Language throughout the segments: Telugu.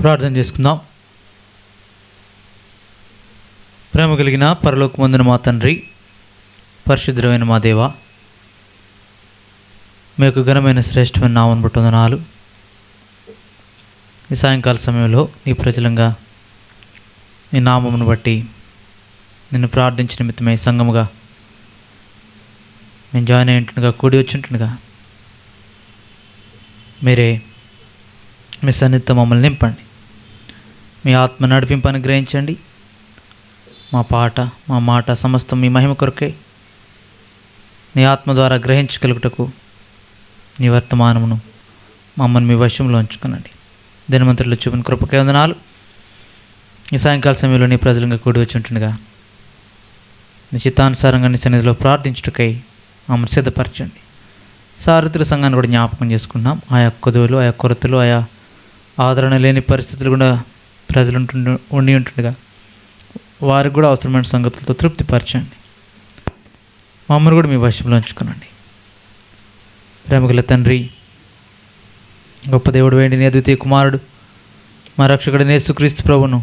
ప్రార్థన చేసుకుందాం. ప్రేమ కలిగిన పరలోకమందున మా తండ్రి, పరిశుద్ధమైన మా దేవ, మీకు ఘనమైన శ్రేష్టమైన నామమును బట్టి వందనాలు. ఈ సాయంకాల సమయంలో నీ ప్రజలంగా నీ నామమును బట్టి నిన్ను ప్రార్థించిన నిమిత్తమై సంఘముగా మేము జాయిన్ అయ్యింటుండగా, కూడి వచ్చింటుండగా మీరే మీ సన్నిధితో మమ్మల్ని నింపండి. మీ ఆత్మ నడిపింపు అనుగ్రహించండి. మా పాట, మా మాట సమస్తం మీ మహిమ కొరకే నీ ఆత్మ ద్వారా గ్రహించగలుగుటకు నీ వర్తమానమును మమ్మల్ని మీ వశంలో ఉంచుకునండి. దినమంత్రులు చూపిన కృపకే వందనాలు. ఈ సాయంకాల సమయంలో నీ ప్రజలంగా కూడి వచ్చి ఉంటుండగా నీ చిత్తానుసారంగా నీ సన్నిధిలో ప్రార్థించుటకై మమ్మల్ని సిద్ధపరచండి. సారథుల సంఘాన్ని కూడా జ్ఞాపకం చేసుకున్నాం. ఆయా కొదువులు, ఆయా కొరతలు, ఆయా ఆదరణ లేని పరిస్థితులు కూడా ప్రజలు ఉండి ఉంటుండగా వారికి కూడా అవసరమైన సంగతులతో తృప్తిపరచండి. మమ్మల్ని కూడా మీ వశంలో ఉంచుకునండి. ప్రేమగల తండ్రి, గొప్ప దేవుడు వేండి, నీ అద్వితీయ కుమారుడు మా రక్షకుడైన యేసుక్రీస్తు ప్రభువును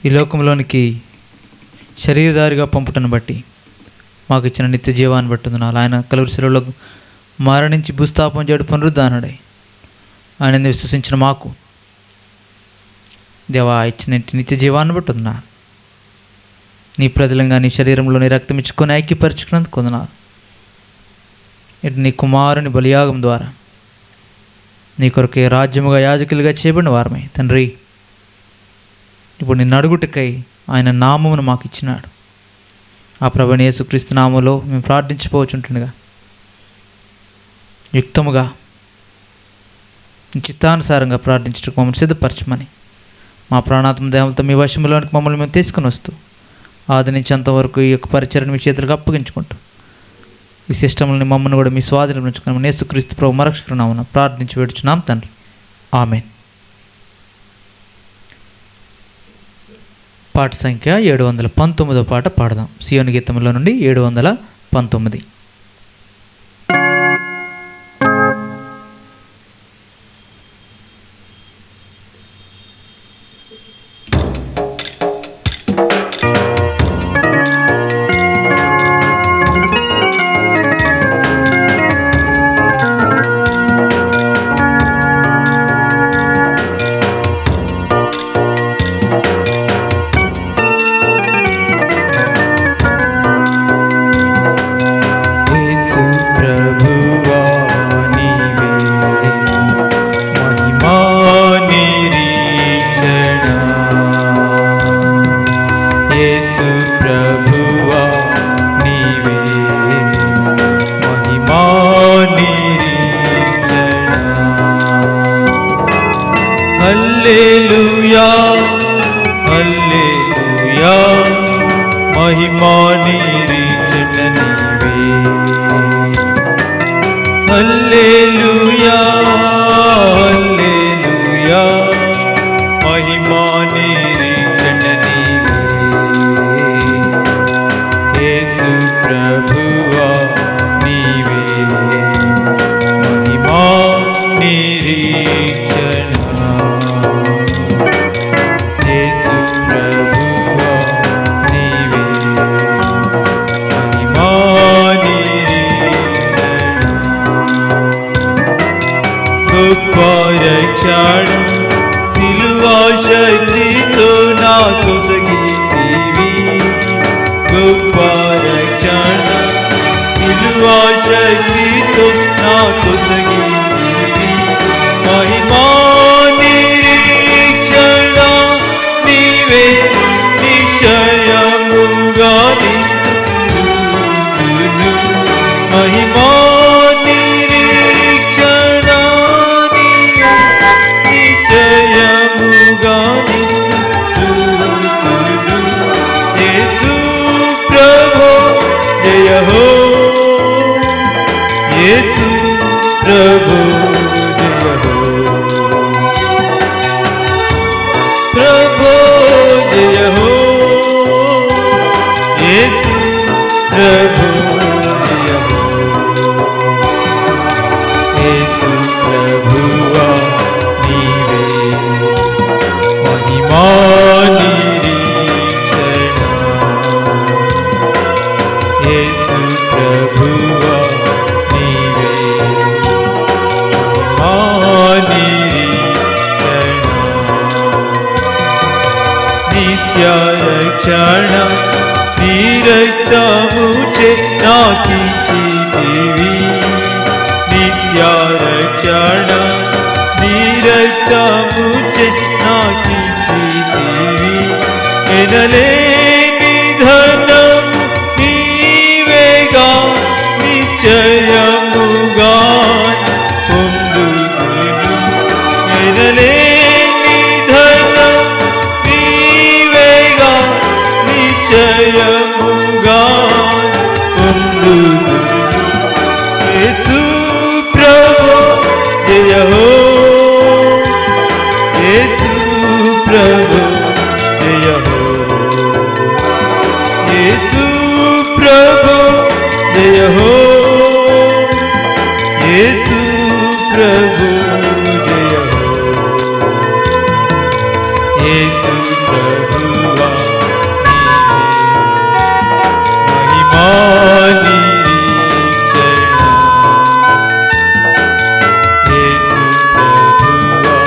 ఈ లోకంలోనికి శరీరధారిగా పంపుటను బట్టి మాకు ఇచ్చిన నిత్య జీవాన్ని బట్టి వందనాలు. ఆయన కలువరి శిలువలో మరణించి భూస్థాపన చేయడం పునరుద్ధానుడై ఆయనని విశ్వసించిన మాకు దేవా ఇచ్చిన నిత్య జీవాన్ని బట్టి వందనాలు. నీ ప్రజలంగా నీ శరీరంలో నీ రక్తం ఇచ్చుకొని ఐక్యపరచుకున్నందుకు వందనాలు. ఇటు నీ కుమారుని బలియాగం ద్వారా నీ కొరకే రాజ్యముగా యాజకులుగా చేయబడిన వారమై తండ్రి, ఇప్పుడు నిన్ను అడుగుటకై ఆయన నామమును మాకు ఇచ్చినాడు. ఆ ప్రభువైన యేసుక్రీస్తు నామములో మేము ప్రార్థించిపోవచ్చుంటుండగా యుక్తముగా చిత్తానుసారంగా ప్రార్థించడానికి మమ్మల్ని సిద్ధపరచమని మా ప్రాణాత్మ దేవతతో మీ వశంలోనికి మమ్మల్ని మేము తీసుకుని వస్తూ ఆది నుంచి అంతవరకు ఈ యొక్క పరిచర్ని మీ చేతులకు అప్పగించుకుంటూ ఈ సిస్టమ్ని మమ్మల్ని కూడా మీ స్వాధీనం ఉంచుకుని యేసుక్రీస్తు ప్రభు మరక్షకున్నామని ప్రార్థించి వేడుచున్నాం తండ్రి, ఆమేన్. పాట సంఖ్య 719 పాట పాడదాం. సియోను గీతంలో నుండి 719. హల్లెలూయా హల్లెలూయా మహిమా నిరీక్షణ నీవే. హల్లెలూయా హల్లెలూయా మహిమా నిరీక్షణ నీవే. యేసు ప్రభువా నీవే మహిమా నిరీక్షణ. యేసు ప్రభువా నీవే మహిమా నిరీక్షణ. గొప్ప రక్షణ సిలువా శక్తితో నాకు సగితివి. గొప్ప రక్షణ సిలువా శక్తితో నాకు సగితివి. మహిమా నిరీక్షణ నీవే నిశ్చయముగా నిన్ను. మహిమా నిరీక్షణ నీవే నిశ్చయముగా నిన్ను. యేసు ప్రభు జయ హో. యేసు ప్రభు జయ హో. ప్రభు జయ హో. యేసు ప్రభు జయ హో. యేసు ప్రభువా నీవే రక్షణ నీ రక్తముచే నాకిచ్చితివి నిత్య రక్షణ నీ రక్తముచే నాకిచ్చితివి ఎనలేని ధనము నీవేగా నిశ్చయముగా పొందుదును ఎనలేని ధనము నీవేగా నిశ్చయముగా పొందుదును యేసు ప్రభు జయ హో యేసు ప్రభు జయ హో యేసు ప్రభు జయ హో యేసు ప్రభు జయ హో యేసు ప్రభువా నీవే మహిమా నిరీక్షణ యేసు ప్రభువా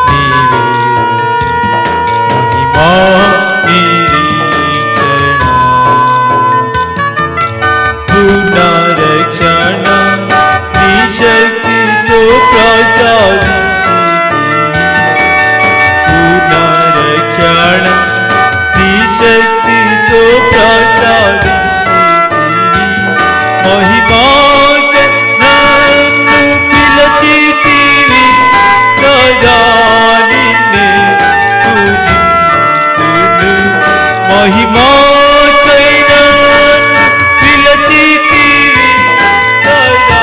నీవే మహిమా నిరీక్షణ పునరక్షణ నీ శక్తితో ప్రసాదించితివి పునరక్షణ నీ శక్తితో ప్రసాదించితివి మహిమాతో నన్ను పిలచితివి సదా నిన్నే పూజింతును మహిమాకై నన్ను పిలచితివి సదా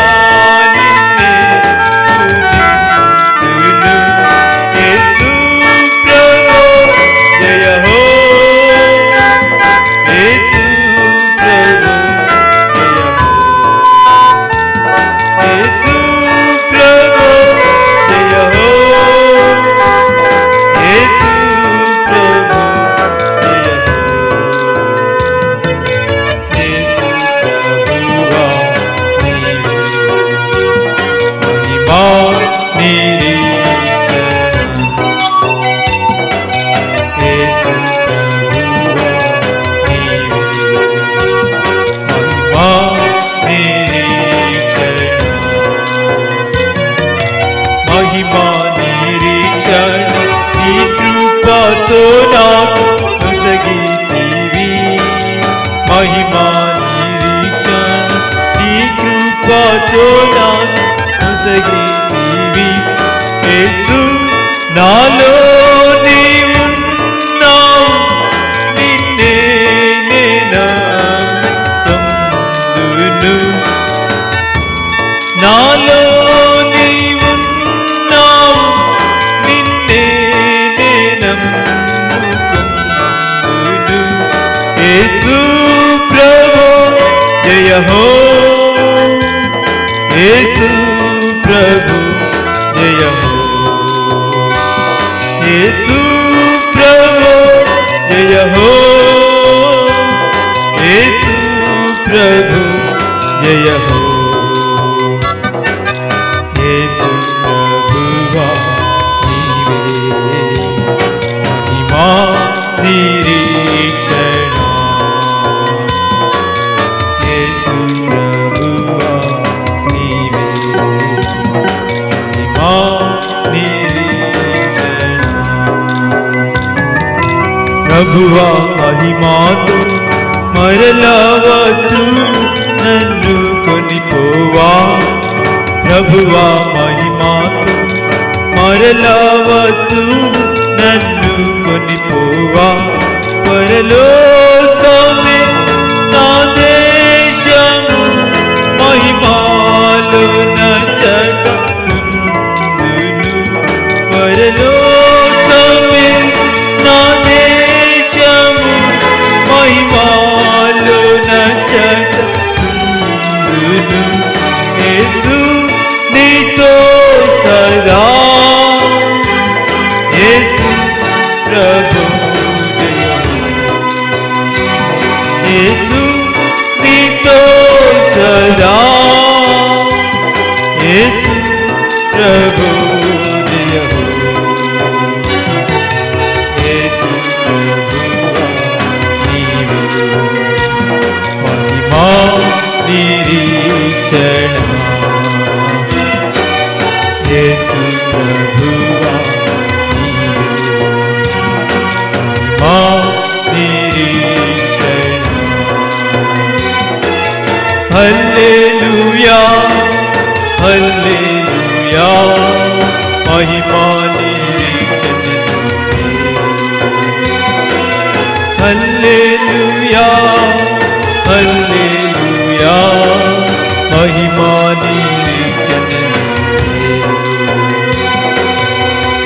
నిన్నే పూజింతును యేసు ప్రభు జయ హో యేసు ప్రభు జయ హో యేసు ప్రభు జయ హో యేసు ప్రభు జయ హో యేసు ప్రభువా నీవే మహిమా నిరీక్షణ యేసు ప్రభువా నీవే మహిమా నిరీక్షణ మహిమా నిరీక్షణ నీ కృపతో నాకు నొసగితివి మహిమా నిరీక్షణ నీ కృపతో నాకు నొసగితివి యేసు నాలో నీవున్నావు నిన్నే నమ్ముకొందును నాలో నీవున్నావు నిన్నే నమ్ముకొందును యేసు ప్రభు జయ హో యేసు ప్రభు జయ హో యేసు ప్రభు జయ హో యేసు ప్రభు జయ హో యేసు ప్రభువా నీవే మహిమా నిరీక్షణ యేసు ప్రభువా నీవే మహిమా నిరీక్షణ ప్రభువా మహిమాతో మరలవద్దు నన్ను కొనిపోవా ప్రభువా మహిమాతో మరలవద్దు నన్ను కొనిపోవా పరలోకమే నా దేశము మహిమాలో నచ్చట ఉందును పరలోకమే నా దేశము మహిమాలో నచ్చట ఉందును యేసు నీతో సదా యేసు ప్రభు జయ యేసు నీతో సదా యేసు ప్రభు జయ యేసు ప్రభువా యేసు ప్రభువా మా నిరీక్షణ. హల్లెలూయా హల్లెలూయా మహిమా నిరీక్షణ. హల్లెలూయా హల్లెలూయా మహిమా నిరీక్షణ.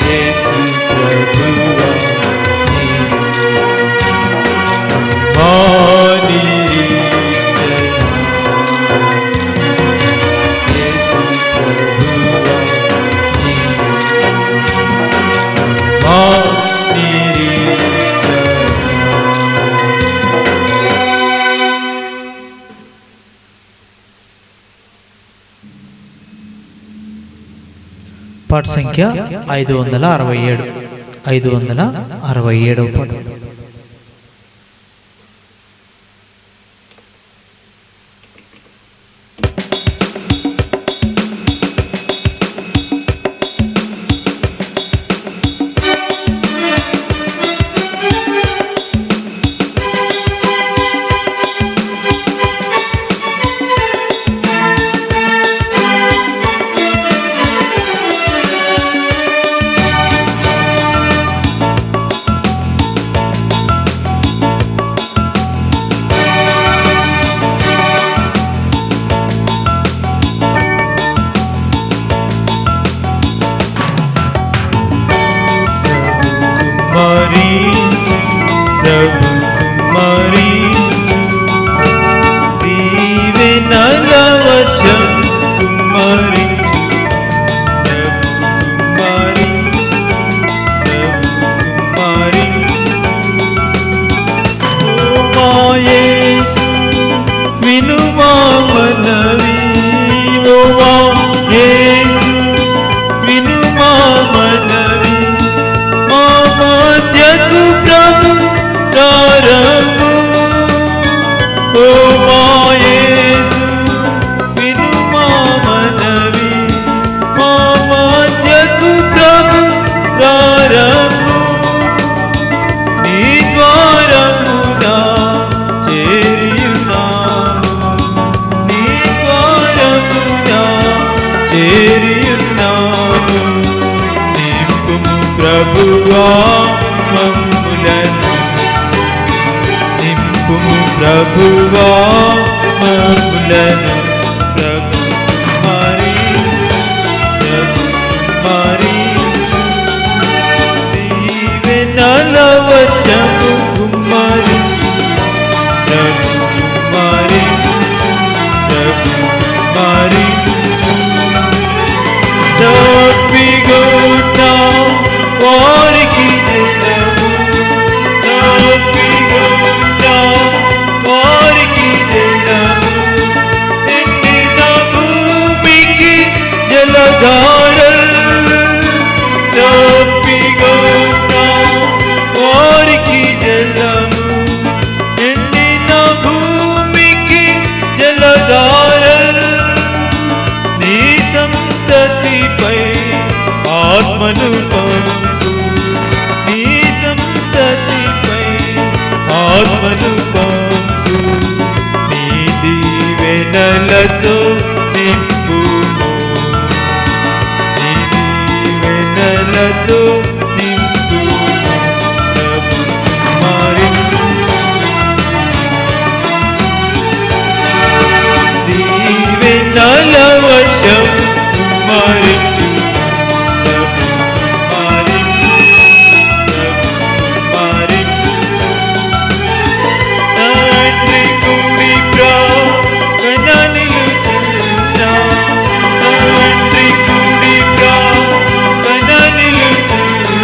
యేసు ప్రభువా మా నిరీక్షణ. యేసు ప్రభువా మా నిరీక్షణ. పాట సంఖ్య 567. 567వ పాట. ప్రభు కుమారి దీవెనల వర్షం కుమారించు. ప్రభు కుమారి ప్రభు కుమారి మా యేసు విను మా మనవి. ఓ మా యేసు విను మా మనవి. మా మధ్యకు ప్రభు దారము. ఓ మా యేసు విను మా మనవి. మా మధ్యకు ప్రభు దారము. నీ ద్వారమున చేరియున్నాము. నీ ద్వారమున చేరియున్నాము. నింపుము ప్రభువా మమ్ములను. నింపుము ప్రభువా మమ్ములను. ప్రభు కుమారి ప్రభు కుమారి దీవెనల వర్షము కుమారించు. ప్రభు కుమారి ప్రభు కుమారి తప్పిగొన్న వారికి జలము. తప్పిగొన్న వారికి జలము. ఎండిన భూమికి జలధారలు. తప్పిగొన్న వారికి జలము. ఎండిన భూమికి జలధారలు. నీ సంతతిపై ఆత్మను పంపు. నీ సంతతిపై ఆత్మను పంపు. నీ దీవెనలతో నింపుము. నీ దీవెనలతో నింపుము. ప్రభు కుమారి దీవెనల వర్షం కుమారించు. ప్రభు కుమారి ప్రభు కుమారి తండ్రి కుడి ప్రక్కన నిలుచున్నా. తండ్రి కుడి ప్రక్కన నిలుచున్నా.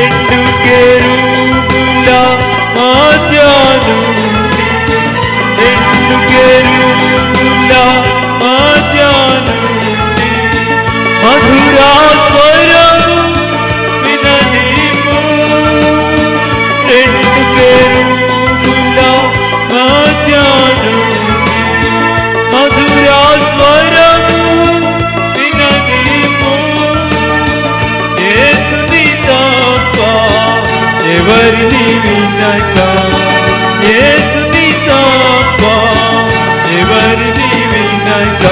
రెండు కెరూబుల మధ్య నుండి, రెండు కెరూబుల మధ్య నుండి మధురా స్వరము విననీము. రెండు కెరూబుల మధ్య నుండి మధురా స్వరము విననీము. యేసుని తప్ప ఎవరిని వినక, యేసుని తప్ప ఎవరిని వినక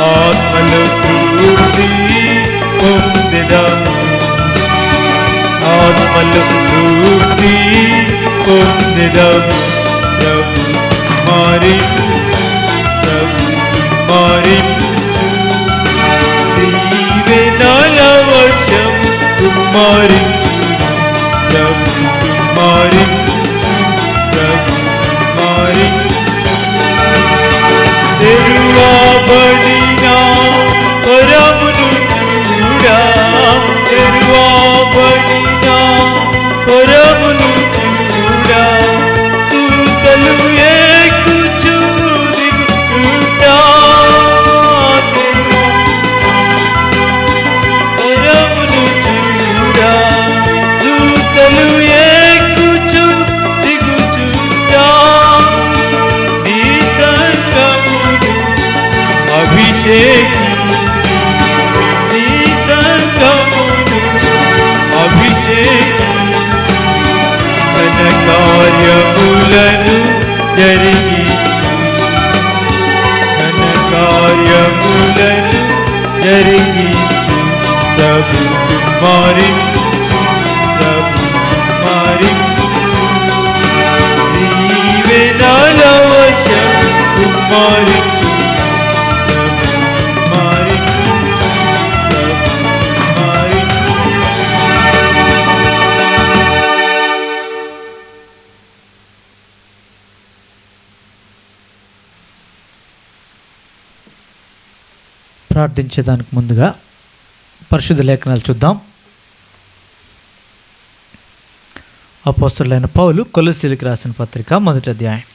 ఆత్మలో తృప్తి పొందెదము, ఆత్మలో తృప్తి పొందెదము. ప్రభు మారించు, ప్రభు మారించు, దీవెనల వర్షం కుమ్మరించు. ప్రభు కుమ్మరించు, ప్రభు కుమ్మరించు. తెరువబడిన వరమును చూడా, తెరువబడిన వరమును చూడా, దూతలు ఎక్కుచూ దిగుచుండా. వరమును చూడా, దూతలు ఎక్కుచూ దిగుచుండా. నీ సంగమును అభిషేకించు, నీ సంగమును అభిషేకించు. ఘన కార్యములను జరిగించు, ఘన కార్యములను జరిగించు. ప్రభు కుమ్మరించు, ప్రభు కుమ్మరించు. దీవెనల వర్షం కుమ్మరించు, ప్రభు కుమ్మరించు, ప్రభు కుమ్మరించు. ప్రార్థించేదానికి ముందుగా పరిశుద్ధ లేఖనాలు చూద్దాం. అపోస్తలుడైన పౌలు కొలస్సీలకు రాసిన పత్రిక 1వ అధ్యాయం.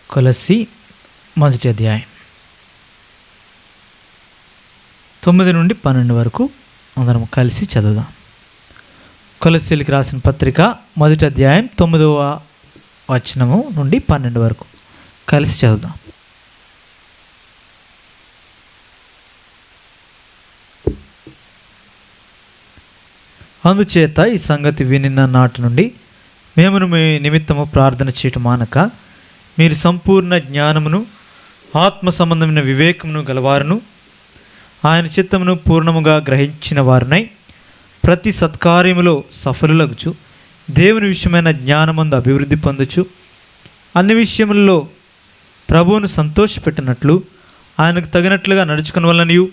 కొలస్సీ 1వ అధ్యాయం 9 నుండి 12 వరకు అందరం కలిసి చదువుదాం. కొలస్సీలకు రాసిన పత్రిక 1వ అధ్యాయం 9వ వచనము నుండి 12 వరకు కలిసి చదువుదాం. అందుచేత ఈ సంగతి వినిన నాటి నుండి మేమును మీ నిమిత్తము ప్రార్థన చేయటం మానక, మీరు సంపూర్ణ జ్ఞానమును ఆత్మ సంబంధమైన వివేకమును గలవారును ఆయన చిత్తమును పూర్ణముగా గ్రహించిన వారునై ప్రతి సత్కార్యములో సఫలులగుచు దేవుని విషయమైన జ్ఞానమందు అభివృద్ధి పొందుచు అన్ని విషయములలో ప్రభువును సంతోషపెట్టినట్లు ఆయనకు తగినట్లుగా నడుచుకుని వలనయు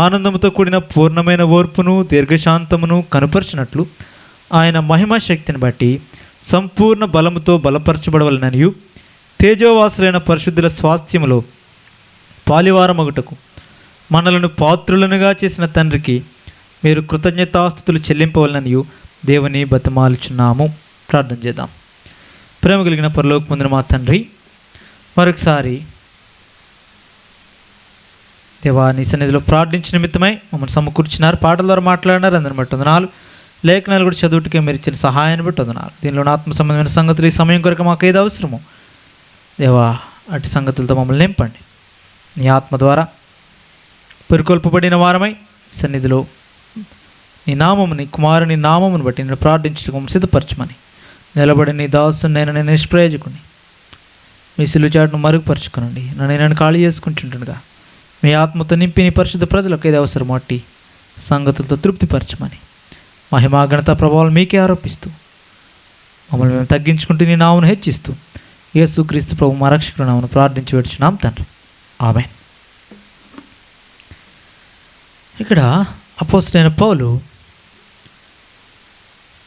ఆనందముతో కూడిన పూర్ణమైన ఓర్పును దీర్ఘశాంతమును కనుపరచినట్లు ఆయన మహిమ శక్తిని బట్టి సంపూర్ణ బలముతో బలపరచబడవలననియు తేజోవాసులైన పరిశుద్ధుల స్వాస్థ్యములో పాలివారమగుటకు మనలను పాత్రులనుగా చేసిన తండ్రికి మీరు కృతజ్ఞతాస్తుతులు చెల్లింపవలననియు దేవుని బతిమాలుచున్నాము. ప్రార్థన చేద్దాం. ప్రేమ కలిగిన పరలోకమందున మా తండ్రి, మరొకసారి దేవా నీ సన్నిధిలో ప్రార్థించిన నిమిత్తమై మమ్మల్ని సమకూర్చినారు, పాటల ద్వారా మాట్లాడినారు, అందరిని బట్టి వందనాలు. లేఖనాలు కూడా చదువుటికే మీరు ఇచ్చిన సహాయాన్ని బట్టి వందనాలు. దీనిలో ఆత్మ సంబంధమైన సంగతులు ఈ సమయం కొరకు మాకు ఏది అవసరమో దేవా అటు సంగతులతో మమ్మల్ని నింపండి. నీ ఆత్మ ద్వారా పురికొల్పబడిన వారమై సన్నిధిలో నీ నామముని కుమారుని నామమును బట్టి నేను ప్రార్థించడం మమ్మల్ని సిద్ధపరచమని నిలబడి నీ దాసుని నేను నిష్ప్రయోజకుని మీ సిలుచాటును మరుగుపరచుకునండి. నన్ను ఖాళీ చేసుకుంటుండగా మీ ఆత్మతో నింపి నీ పరిశుద్ధ ప్రజలకు ఏది అవసరం అట్టి సంగతులతో తృప్తిపరచమని మహిమా ఘనత ప్రభావాలు మీకే ఆరోపిస్తూ మమ్మల్ని మేము తగ్గించుకుంటూ నీ నామను హెచ్చిస్తూ యేసుక్రీస్తు ప్రభు మా రక్షకుడు నామను ప్రార్థించి పెడుచున్నాం తండ్రి, ఆమేన్. ఇక్కడ అపోస్తలుడైన పౌలు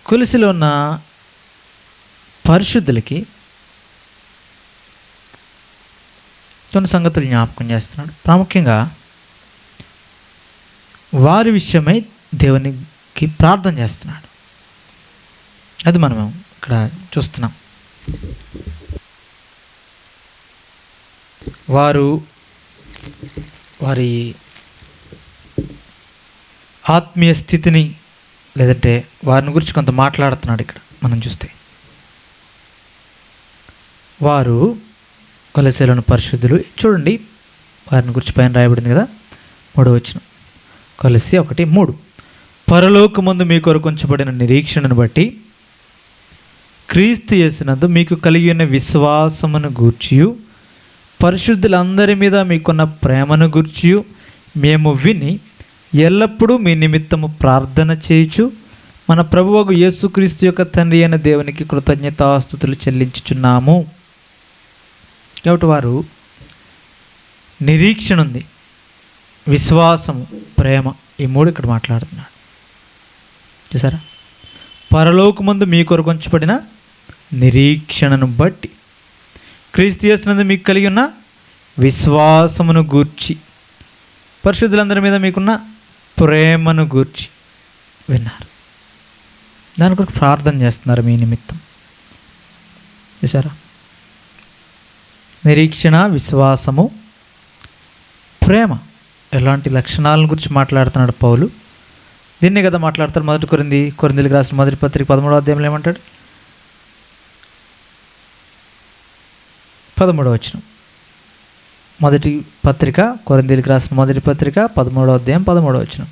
కొలస్సీలో ఉన్న పరిశుద్ధులకి కొన్ని సంగతులు జ్ఞాపకం చేస్తున్నాడు. ప్రాముఖ్యంగా వారి విషయమై దేవునికి ప్రార్థన చేస్తున్నాడు. అది మనం ఇక్కడ చూస్తున్నాం. వారి ఆత్మీయ స్థితిని లేదంటే వారిని గురించి కొంత మాట్లాడుతున్నాడు ఇక్కడ మనం చూస్తే. వారు కొలొస్సీలోని పరిశుద్ధులు. చూడండి, వారిని గురించి పైన రాయబడింది కదా, 3వ వచనం, కొలొస్సీ 1:3. పరలోకమందు మీ కొరకు ఉంచబడిన నిరీక్షణను బట్టి క్రీస్తు యేసునందు మీకు కలిగి ఉన్న విశ్వాసమును గూర్చియు పరిశుద్ధులందరి మీద మీకున్న ప్రేమను గూర్చియు మేము విని ఎల్లప్పుడూ మీ నిమిత్తము ప్రార్థన చేయుచు మన ప్రభువగు యేసుక్రీస్తు యొక్క తండ్రి అయిన దేవునికి కృతజ్ఞతాస్తుతులు చెల్లించుచున్నాము. కాబట్టి వారు నిరీక్షణ ఉంది, విశ్వాసము, ప్రేమ, ఈ 3 ఇక్కడ మాట్లాడుతున్నాడు. చూసారా? పరలోకమందు మీ కొరకు ఉంచబడిన నిరీక్షణను బట్టి క్రీస్తు యేసునందు మీకు కలిగి ఉన్న విశ్వాసమును గూర్చి పరిశుద్ధులందరి మీద మీకున్న ప్రేమను గూర్చి విన్నారు. దాని కొరకు ప్రార్థన చేస్తున్నారు మీ నిమిత్తం. చూసారా? నిరీక్షణ, విశ్వాసము, ప్రేమ, ఎలాంటి లక్షణాలను గురించి మాట్లాడుతున్నాడు పౌలు. దీన్నే కదా మాట్లాడతాడు 1 కొరింథీయులకు రాసిన మొదటి పత్రిక 13వ అధ్యాయంలో ఏమంటాడు? 13వ వచనం, మొదటి పత్రిక కొరింథీయులకు రాసిన మొదటి పత్రిక 13వ అధ్యాయం 13వ వచనం.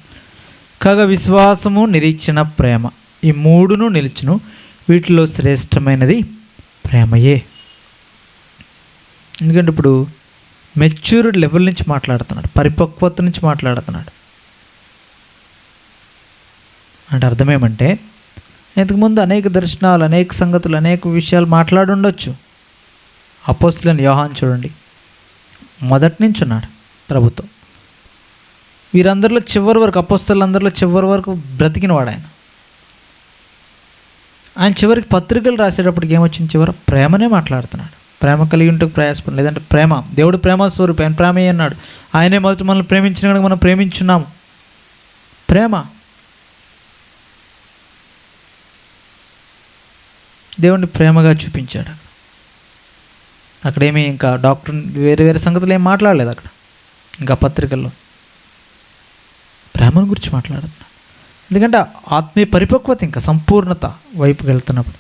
కాగా విశ్వాసము, నిరీక్షణ, ప్రేమ, ఈ 3ను నిలుచును, వీటిలో శ్రేష్టమైనది ప్రేమయే. ఎందుకంటే ఇప్పుడు మెచ్యూర్డ్ లెవెల్ నుంచి మాట్లాడుతున్నాడు, పరిపక్వత నుంచి మాట్లాడుతున్నాడు. అంటే అర్థం ఏమంటే, ఇంతకుముందు అనేక దర్శనాలు, అనేక సంగతులు, అనేక విషయాలు మాట్లాడి ఉండొచ్చు. అపోస్తలుడైన యోహాను చూడండి, మొదటి నుంచి ఉన్నాడు ప్రభుత్వం. వీరందరిలో చివరి వరకు, అపోస్తలులందరిలో చివరి వరకు బ్రతికినవాడు ఆయన. చివరికి పత్రికలు రాసేటప్పటికి ఏమొచ్చింది? చివరి ప్రేమనే మాట్లాడుతున్నాడు. ప్రేమ కలిగి ఉంటే ప్రయాసపడి, లేదంటే ప్రేమ, దేవుడు ప్రేమ స్వరూపి, ఆయన ప్రేమే అన్నాడు. ఆయనే మొదట మనల్ని ప్రేమించిన కనుక మనం ప్రేమించున్నాము. ప్రేమ, దేవుడిని ప్రేమగా చూపించాడు. అక్కడేమీ ఇంకా డాక్టర్ వేరే వేరే సంగతులు ఏం మాట్లాడలేదు అక్కడ. ఇంకా పత్రికల్లో ప్రేమను గురించి మాట్లాడుతున్నాడు. ఎందుకంటే ఆత్మీయ పరిపక్వత, ఇంకా సంపూర్ణత వైపుకి వెళ్తున్నప్పుడు.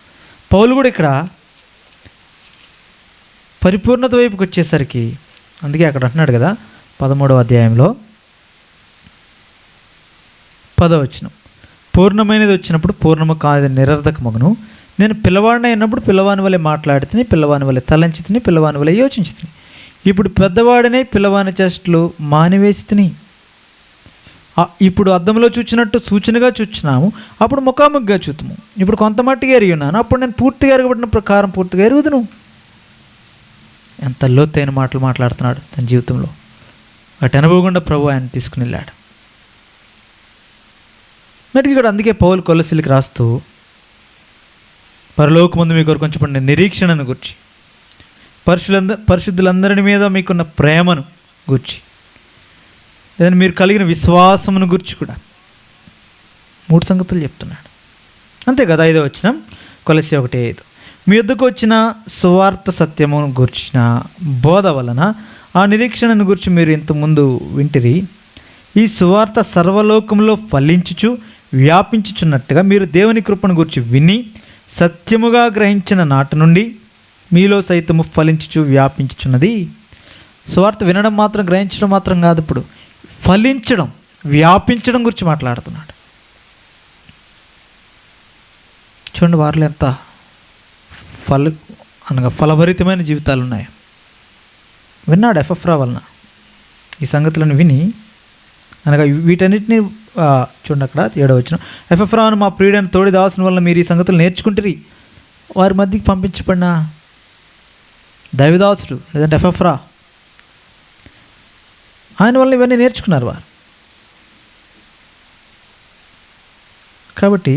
పౌలు కూడా ఇక్కడ పరిపూర్ణత వైపుకి వచ్చేసరికి, అందుకే అక్కడ అంటున్నాడు కదా 13వ అధ్యాయంలో 10వ వచనం, పూర్ణమైనది వచ్చినప్పుడు పూర్ణము కాదు నిరర్ధకమగును. నేను పిల్లవాడిని అయినప్పుడు పిల్లవాని వలె మాట్లాడితిని, పిల్లవాని వలె తలంచితిని, పిల్లవాని వలె యోచించితిని. ఇప్పుడు పెద్దవాడినే పిల్లవాని చేష్టలు మానివేసి తిని. ఇప్పుడు అద్దంలో చూచినట్టు సూచనగా చూచినాము, అప్పుడు ముఖాముఖిగా చూతుము. ఇప్పుడు కొంత మట్టిగా ఎరిగి ఉన్నాను, అప్పుడు నేను పూర్తిగా ఎరగబడిన ప్రకారం పూర్తిగా ఎరుగుదును. ఎంత లోతైన మాటలు మాట్లాడుతున్నాడు తన జీవితంలో. అటు అనుభవకుండా ప్రభు ఆయన తీసుకుని వెళ్ళాడు. మెట్టుకి ఇక్కడ అందుకే పౌలు కొలొస్సీలకు రాస్తూ పరలోకమందు మీ కొరకు ఉంచబడిన నిరీక్షణను గురించి, పరిశుద్ధులందరి మీద మీకున్న ప్రేమను గురించి, లేదంటే మీరు కలిగిన విశ్వాసమును గురించి కూడా 3 సంగతులు చెప్తున్నాడు. అంతే కదా. 5వ వచనం, కొలొస్సీ 1:5, మీ యొద్దకు వచ్చిన సువార్త సత్యమును గురించిన బోధ వలన ఆ నిరీక్షణను గురించి మీరు ఇంతకుముందు వింటిరి. ఈ సువార్త సర్వలోకంలో ఫలించుచు వ్యాపించుచున్నట్టుగా మీరు దేవుని కృపను గురించి విని సత్యముగా గ్రహించిన నాటి నుండి మీలో సైతము ఫలించుచు వ్యాపించుచున్నది. సువార్త వినడం మాత్రం, గ్రహించడం మాత్రం కాదు, ఇప్పుడు ఫలించడం, వ్యాపించడం గురించి మాట్లాడుతున్నాడు. చూడండి వారిలో ఎంత ఫలభరితమైన జీవితాలు ఉన్నాయి. విన్నాడు ఎఫెఫ్రా వలన ఈ సంగతులను విని, అనగా వీటన్నిటిని చూడండి అక్కడ 7వ వచనం, ఎఫెఫ్రాను మా ప్రియుడైన తోడి దాసుని వల్ల మీరు ఈ సంగతులు నేర్చుకుంటారు. వారి మధ్యకి పంపించబడిన దైవదాసుడు లేదంటే ఎఫెఫ్రా, ఆయన వల్ల ఇవన్నీ నేర్చుకున్నారు వారు. కాబట్టి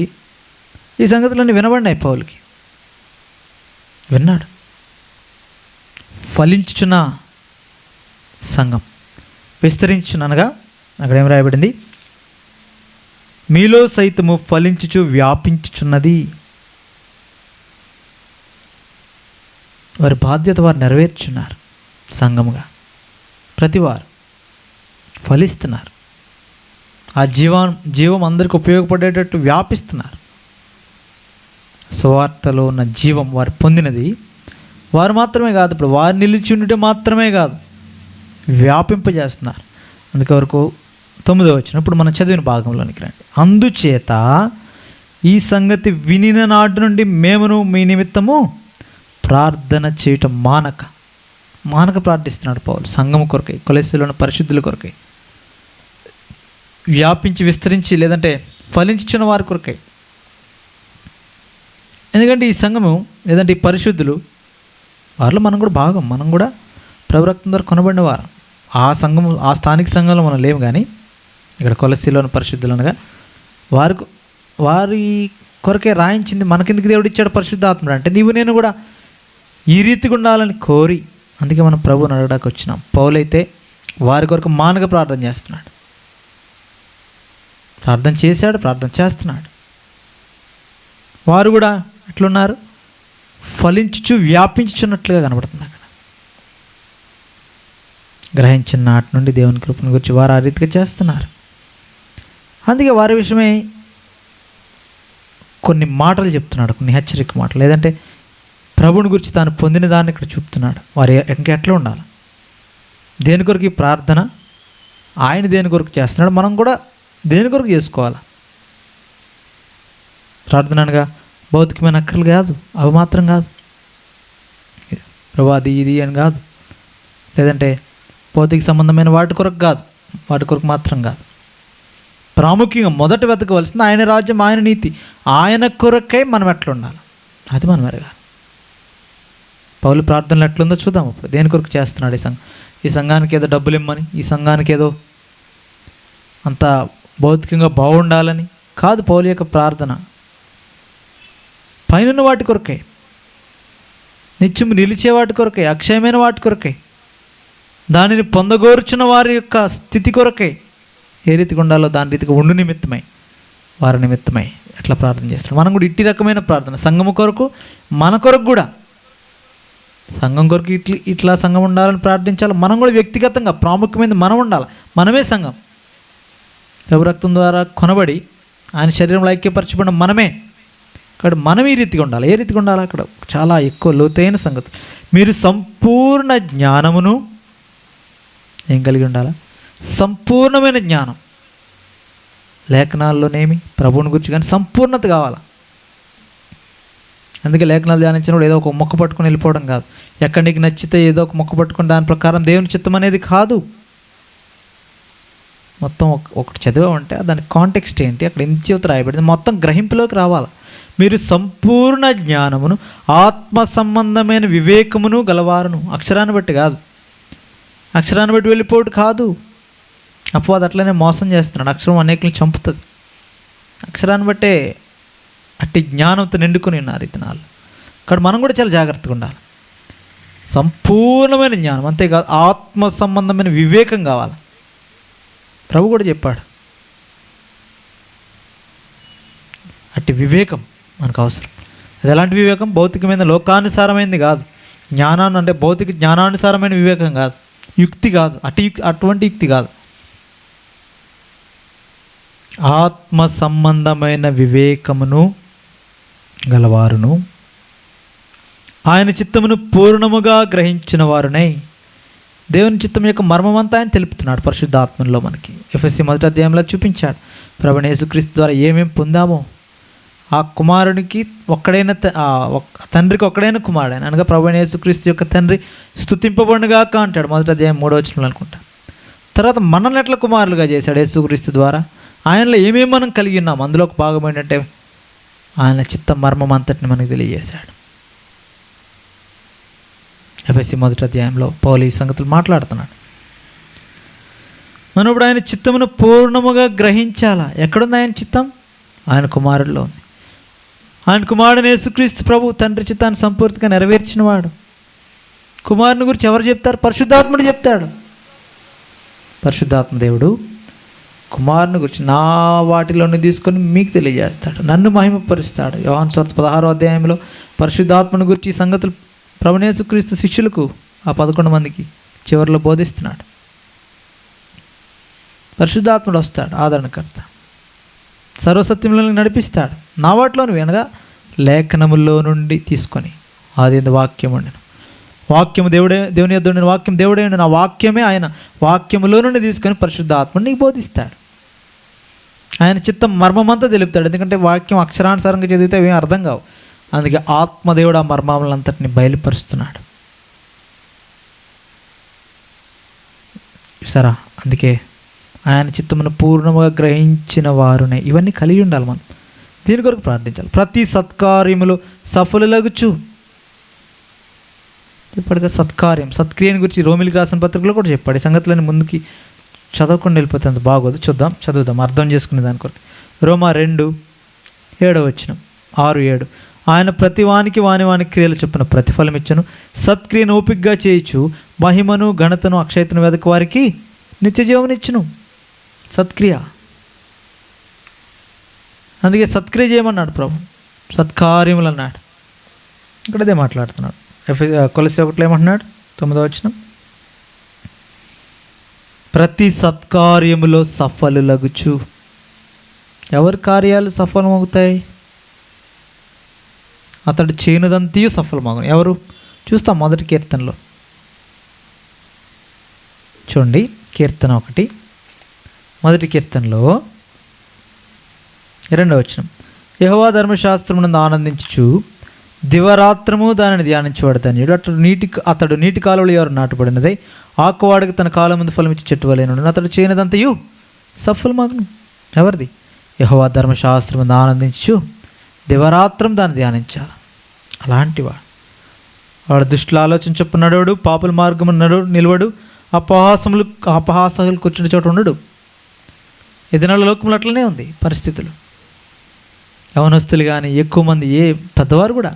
ఈ సంగతులన్నీ వినబడినాయి పౌలుకి. విన్నాడు. ఫలించుచున్న సంఘం, విస్తరించునగా అక్కడ ఏం రాయబడింది? మీలో సైతము ఫలించుచు వ్యాపించుచున్నది. వారి బాధ్యత వారు నెరవేర్చున్నారు. సంఘముగా ప్రతివారు ఫలిస్తున్నారు. ఆ జీవం అందరికి ఉపయోగపడేటట్టు వ్యాపిస్తున్నారు. సువార్తలో ఉన్న జీవం వారు పొందినది వారు మాత్రమే కాదు, ఇప్పుడు వారు నిలిచి ఉండటం మాత్రమే కాదు, వ్యాపింపజేస్తున్నారు. అందుకే వరకు 9వ వచనం ఇప్పుడు మనం చదివిన భాగంలోనికి రండి. అందుచేత ఈ సంగతి వినిన నాటి నుండి మేమును మీ నిమిత్తము ప్రార్థన చేయటం మానక ప్రార్థిస్తున్నాడు పౌలు. సంఘము కొరకై, కొలెస్సీలోని పరిశుద్ధుల కొరకై, వ్యాపించి విస్తరించి లేదంటే ఫలించుచున్న వారి కొరకై. ఎందుకంటే ఈ సంఘము లేదంటే ఈ పరిశుద్ధులు వారిలో మనం కూడా భాగం. మనం కూడా ప్రభు రక్తం ద్వారా కొనబడిన వారు. ఆ సంఘము, ఆ స్థానిక సంఘంలో మనం లేము, కానీ ఇక్కడ కొలెస్సీలోని పరిశుద్ధులు అనగా వారి కొరకే రాయించింది. మనకెందుకు దేవుడు ఇచ్చాడు పరిశుద్ధాత్ముడు అంటే నీవు నేను కూడా ఈ రీతిగా ఉండాలని కోరి, అందుకే మనం ప్రభువుని అడగడానికి వచ్చినాం. పౌలైతే వారి కొరకు మానక ప్రార్థన చేస్తున్నాడు, ప్రార్థన చేశాడు, ప్రార్థన చేస్తున్నాడు. వారు కూడా ఎట్లున్నారు? ఫలించుచు వ్యాపించుచున్నట్లుగా కనబడుతుంది అక్కడ. గ్రహించిన నాటి నుండి దేవుని కృపను గురించి వారు ఆ రీతిగా చేస్తున్నారు. అందుకే వారి విషయమై కొన్ని మాటలు చెప్తున్నాడు, కొన్ని హెచ్చరిక మాటలు. లేదంటే ప్రభుని గురించి తాను పొందిన దాన్ని ఇక్కడ చూపుతున్నాడు. వారు ఇంకెట్లా ఉండాలి, దేని కొరకు ఈ ప్రార్థన, ఆయన దేని కొరకు చేస్తున్నాడు, మనం కూడా దేని కొరకు చేసుకోవాలి. ప్రార్థన అనగా భౌతికమైన అక్కర్లు కాదు, అవి మాత్రం కాదు, ప్రభు అది ఇది అని కాదు, లేదంటే భౌతిక సంబంధమైన వాటి కొరకు కాదు, వాటి కొరకు మాత్రం కాదు. ప్రాముఖ్యంగా మొదట వెతకవలసింది ఆయన రాజ్యం, ఆయన నీతి, ఆయన కొరకై మనం ఎట్లా ఉండాలి, అది మనం ఎరగాలి. పౌలు ప్రార్థనలు ఎట్లుందో చూద్దాం. ఇప్పుడు దేని కొరకు చేస్తున్నాడు ఈ సంఘానికి ఏదో డబ్బులు ఇమ్మని, ఈ సంఘానికి ఏదో అంత భౌతికంగా బాగుండాలని కాదు. పౌలు యొక్క ప్రార్థన పైన వాటి కొరకే, నిత్యం నిలిచే వాటి కొరకే, అక్షయమైన వాటి కొరకే, దానిని పొందగోరుచున్న వారి యొక్క స్థితి కొరకే, ఏ రీతిగా ఉండాలో దాని రీతిగా ఉండు నిమిత్తమై, వారి నిమిత్తమై ఎట్లా ప్రార్థన చేస్తాడు. మనం కూడా ఇట్టి రకమైన ప్రార్థన సంఘము కొరకు, మన కొరకు కూడా, సంఘం కొరకు ఇట్లా సంఘం ఉండాలని ప్రార్థించాలి. మనం కూడా వ్యక్తిగతంగా ప్రాముఖ్యమైనది మనం ఉండాలి. మనమే సంఘం, ప్రభు రక్తం ద్వారా కొనబడి ఆయన శరీరంలో ఐక్యపరచబడిన మనమే. అక్కడ మనం ఈ రీతిగా ఉండాలి. ఏ రీతిగా ఉండాలి? అక్కడ చాలా ఎక్కువ లోతైన సంగతి. మీరు సంపూర్ణ జ్ఞానమును ఏం కలిగి ఉండాలా? సంపూర్ణమైన జ్ఞానం, లేఖనాల్లోనేమి ప్రభువుని గురించి కానీ సంపూర్ణత కావాలా. అందుకే లేఖనాలు ధ్యానించినప్పుడు ఏదో ఒక మొక్క పట్టుకొని వెళ్ళిపోవడం కాదు. ఎక్కడ నీకు నచ్చితే ఏదో ఒక మొక్క పట్టుకొని దాని ప్రకారం దేవుని చిత్తం అనేది కాదు. మొత్తం ఒకటి చదివామంటే దాని కాంటెక్స్ట్ ఏంటి, అక్కడ ఎంత చెబుతూ రాయబడింది, మొత్తం గ్రహింపులోకి రావాలి. మీరు సంపూర్ణ జ్ఞానమును, ఆత్మ సంబంధమైన వివేకమును గలవారును. అక్షరాన్ని బట్టి కాదు, అక్షరాన్ని బట్టి వెళ్ళిపోవడం కాదు. అపవాది అట్లనే మోసం చేస్తున్నాడు. అక్షరం అనేకులను చంపుతుంది. అక్షరాన్ని బట్టే అట్టి జ్ఞానంతో నిండుకొని ఉన్నారు ఈ దినాలు. ఇక్కడ మనం కూడా చాలా జాగ్రత్తగా ఉండాలి. సంపూర్ణమైన జ్ఞానం, అంతేకాదు ఆత్మ సంబంధమైన వివేకం కావాలి. ప్రభు కూడా చెప్పాడు, అట్టి వివేకం మనకు అవసరం. అది ఎలాంటి వివేకం? భౌతికమైన లోకానుసారమైనది కాదు. జ్ఞానాన్ని అంటే భౌతిక జ్ఞానానుసారమైన వివేకం కాదు, యుక్తి కాదు, అటువంటి యుక్తి కాదు. ఆత్మ సంబంధమైన వివేకమును గలవారును, ఆయన చిత్తమును పూర్ణముగా గ్రహించిన వారునై. దేవుని చిత్తం యొక్క మర్మమంతా ఆయన తెలుపుతున్నాడు పరిశుద్ధాత్మలో మనకి. ఎఫెసీ 1వ అధ్యాయంలో చూపించాడు. ప్రభువైన యేసుక్రీస్తు ద్వారా ఏమేమి పొందామో, ఆ కుమారునికి ఒక్కడైన తండ్రికి ఒక్కడైన కుమారుడు అనగా ప్రభువైన యేసుక్రీస్తు యొక్క తండ్రి స్తుతింపబడునుగాక అంటాడు 1వ అధ్యాయం 3వ వచనంలో అనుకుంటా. తర్వాత మనల్ని ఎట్లా కుమారులుగా చేశాడు యేసుక్రీస్తు ద్వారా, ఆయనలో ఏమేమి మనం కలిగి ఉన్నాం, అందులో ఒక భాగం ఏంటంటే ఆయన చిత్త మర్మం అంతటిని మనకు తెలియజేశాడు. ఎఫెసీ 1వ అధ్యాయంలో పౌలు ఈ సంగతులు మాట్లాడుతున్నాడు. మనం ఇప్పుడు ఆయన చిత్తమును పూర్ణముగా గ్రహించాలా. ఎక్కడుంది ఆయన చిత్తం? ఆయన కుమారుడిలో ఉంది. ఆయన కుమారుడు యేసుక్రీస్తు ప్రభు తండ్రి చిత్తాన్ని సంపూర్తిగా నెరవేర్చిన వాడు. కుమారుని గురించి ఎవరు చెప్తారు? పరిశుద్ధాత్ముడు చెప్తాడు. పరిశుద్ధాత్మ దేవుడు కుమారుని గురించి నా వాటిలోని తీసుకొని మీకు తెలియజేస్తాడు, నన్ను మహిమపరుస్తాడు. యోహాను సువార్త 16వ అధ్యాయంలో పరిశుద్ధాత్మను గురించి ఈ సంగతులు ప్రభువైన యేసుక్రీస్తు శిష్యులకు ఆ 11 మందికి చివరిలో బోధిస్తున్నాడు. పరిశుద్ధాత్ముడు వస్తాడు, ఆదరణకర్త, సర్వసత్యంలో నడిపిస్తాడు. నా వాటిలోని అనగా లేఖనముల్లో నుండి తీసుకొని, అది వాక్యం ఉండను, వాక్యము దేవుని యొద్ద ఉండిన వాక్యం దేవుడే ఉండిన ఆ వాక్యమే ఆయన వాక్యములో నుండి తీసుకొని పరిశుద్ధాత్మని నీకు బోధిస్తాడు. ఆయన చిత్తం మర్మమంతా తెలుపుతాడు. ఎందుకంటే వాక్యం అక్షరానుసారంగా చదివితే ఏమీ అర్థం కావు. అందుకే ఆత్మదేవుడు ఆ మర్మములంతటిని బయలుపరుస్తున్నాడు. సరే, అందుకే ఆయన చిత్తమును పూర్ణముగా గ్రహించిన వారునే ఇవన్నీ కలిగి ఉండాలి. మనం దీని కొరకు ప్రార్థించాలి. ప్రతి సత్కార్యములు సఫలులగుచు, ఇప్పటికే సత్క్రియని గురించి రోమిలికి రాసిన పత్రికలో కూడా చెప్పాడు. ఈ సంగతులని ముందుకి చదవకుండా వెళ్ళిపోతే అంత బాగోదు. చదువుదాం అర్థం చేసుకునే దాని కొరకు. రోమా 2:7 6-7 ఆయన ప్రతి వానికి వాని క్రియలు చొప్పున ప్రతిఫలం ఇచ్చను, సత్క్రియను ఓపికగా చేయించు, మహిమను ఘనతను అక్షయతను వెదకు వారికి నిత్యజీవనిచ్చును. సత్క్రియ, అందుకే సత్క్రియ చేయమన్నాడు ప్రభు, సత్కార్యములు అన్నాడు. ఇక్కడ అదే మాట్లాడుతున్నాడు. కొలస్సీ 1 ఏమంటున్నాడు? 9వ ప్రతి సత్కార్యములో సఫలులగుచు. ఎవరి కార్యాలు సఫలమవుతాయి? అతడు చేయనిదంతయు సఫలమగును. ఎవరు? చూస్తాం మొదటి కీర్తనలో. చూడండి, కీర్తన 1 మొదటి కీర్తనలో 2వ యెహోవా ధర్మశాస్త్రమునందు ఆనందించుచు దివరాత్రము దానిని ధ్యానించేవాడు ధన్యుడు. అతడు నీటి కాలువలు ఎవరు నాటబడినదై ఆకువాడికి తన కాలం ముందు ఫలమిచ్చి చెట్టు వలెనుండును. అతడు చేయనిదంతయు సఫలమగును. ఎవరిది? యెహోవా ధర్మశాస్త్రమునందు ఆనందించు దివరాత్రం దాన్ని ధ్యానించాలి. వాడు దుష్టుల ఆలోచన చొప్పున నడవడు, పాపుల మార్గము నిలవడు, అపహాసకులు కూర్చునే చోట ఉండడు. ఈ దినాల్లో లోకంలో అట్లనే ఉంది పరిస్థితులు. యవనస్తులు కానీ ఎక్కువ మంది, పెద్దవారు కూడా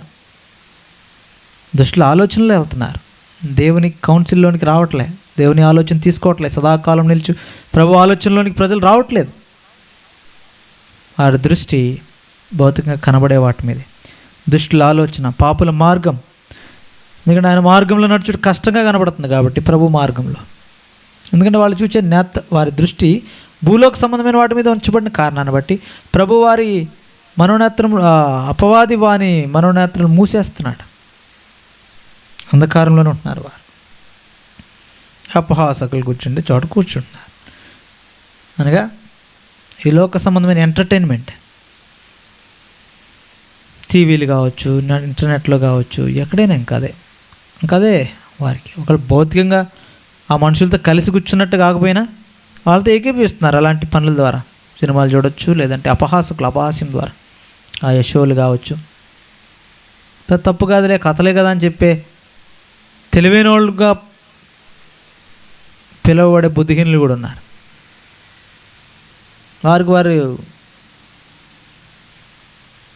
దుష్టుల ఆలోచనలో వెళ్తున్నారు. దేవుని కౌన్సిల్లోనికి రావట్లే, దేవుని ఆలోచన తీసుకోవట్లేదు. సదాకాలం నిలిచి ప్రభు ఆలోచనలోనికి ప్రజలు రావట్లేదు. వారి దృష్టి భౌతికంగా కనబడే వాటి మీదే. దుష్టుల ఆలోచన, పాపుల మార్గం. ఎందుకంటే ఆయన మార్గంలో నడుచుట కష్టంగా కనబడుతుంది కాబట్టి ప్రభు మార్గంలో. ఎందుకంటే వాళ్ళు చూసే వారి దృష్టి భూలోక సంబంధమైన వాటి మీద ఉంచబడిన కారణాన్ని బట్టి ప్రభు వారి మనోనేత్రం, అపవాది వాని మనోనేత్రం మూసేస్తున్నాడు. అంధకారంలోనే ఉంటున్నారు వారు. అపహాసకులు కూర్చుండే చోట కూర్చుంటున్నారు. అనగా ఈ లోక సంబంధమైన ఎంటర్టైన్మెంట్, టీవీలు కావచ్చు, ఇంటర్నెట్లో కావచ్చు, ఎక్కడైనా ఇంకదే వారికి. ఒకళ్ళు భౌతికంగా ఆ మనుషులతో కలిసి కూర్చున్నట్టు కాకపోయినా వాళ్ళతో ఏకీపిస్తున్నారు అలాంటి పనుల ద్వారా. సినిమాలు చూడొచ్చు, లేదంటే అపహాస్యం ద్వారా ఆ షోలు కావచ్చు. తప్పు కాదులే, కథలే కదా అని చెప్పే తెలివైన వాళ్ళుగా పిలువబడే బుద్ధిహీనులు కూడా ఉన్నారు. వారు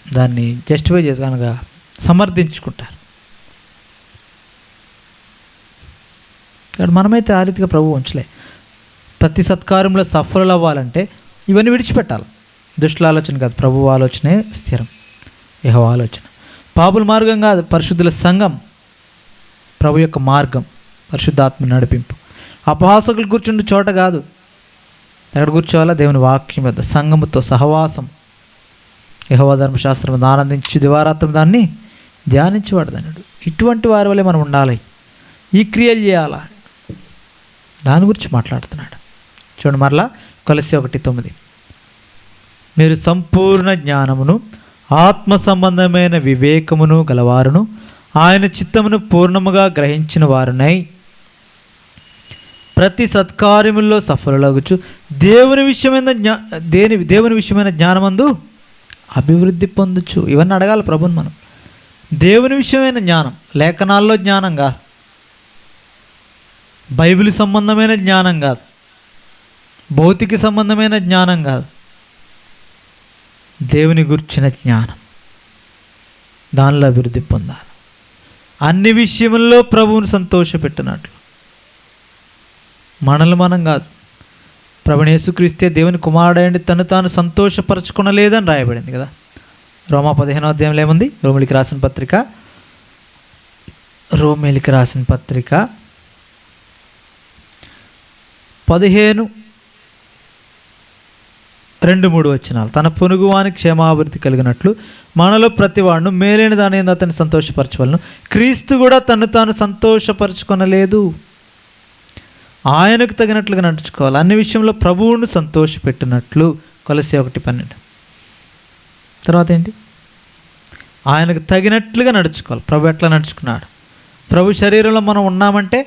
దాన్ని జస్టిఫై చేసి కనుక సమర్థించుకుంటారు. ఇక్కడ మనమైతే ఆ రీతిగా ప్రభు ఉంచలే. ప్రతి సత్కారంలో సఫలం అవ్వాలంటే ఇవన్నీ విడిచిపెట్టాలి. దుష్టుల ఆలోచన కాదు, ప్రభు ఆలోచనే స్థిరం. యెహోవా ఆలోచన. పాపుల మార్గం కాదు, పరిశుద్ధుల సంఘం, ప్రభు యొక్క మార్గం, పరిశుద్ధాత్మ నడిపింపు. అపహాసకులు కూర్చుండే చోట కాదు, ఎక్కడ కూర్చోవాలా? దేవుని వాక్యం వద్ద సంఘముతో సహవాసం. యెహోవా ధర్మశాస్త్రం ఆనందించి దివారాత్రం దాన్ని ధ్యానించేవాడు ధన్యుడు. ఇటువంటి వారి వల్లే మనం ఉండాలి, ఈ క్రియలు చేయాలా, దాని గురించి మాట్లాడుతున్నాడు. చూడండి మరలా కొలస్సీ 1:9 మీరు సంపూర్ణ జ్ఞానమును ఆత్మ సంబంధమైన వివేకమును గలవారును ఆయన చిత్తమును పూర్ణముగా గ్రహించిన వారునై ప్రతి సత్కార్యముల్లో సఫలులగుచు దేవుని విషయమైన జ్ఞానమందు అభివృద్ధి పొందుచు. ఇవన్నీ అడగాలి ప్రభుని మనం. దేవుని విషయమైన జ్ఞానం, లేఖనాల్లో జ్ఞానం కాదు, బైబిల్ సంబంధమైన జ్ఞానం కాదు, భౌతిక సంబంధమైన జ్ఞానం కాదు, దేవుని గురించిన జ్ఞానం. దానిలో అభివృద్ధి పొందాలి. అన్ని విషయముల్లో ప్రభువును సంతోషపెట్టినట్లు. మనల్ని మనం కాదు, ప్రభువైన యేసుక్రీస్తే దేవుని కుమారుడైన తను తాను సంతోషపరచుకొనలేదని రాయబడింది కదా. రోమా 15వ అధ్యాయంలో ఏముంది? రోమిలికి రాసిన పత్రిక 15:2-3 తన పొరుగువాని క్షేమాభివృద్ధి కలిగినట్లు మనలో ప్రతివాడును మేలైన దాని యందు అతన్ని సంతోషపరచవలను. క్రీస్తు కూడా తను తాను సంతోషపరచుకొనలేదు, ఆయనకు తగినట్లుగా నడుచుకోవాలి. అన్ని విషయంలో ప్రభువును సంతోషపెట్టినట్లు. కొలస్సీ 1:12. తర్వాత ఏంటి? ఆయనకు తగినట్లుగా నడుచుకోవాలి. ప్రభు ఎట్లా నడుచుకున్నాడు? ప్రభు శరీరంలో మనం ఉన్నామంటే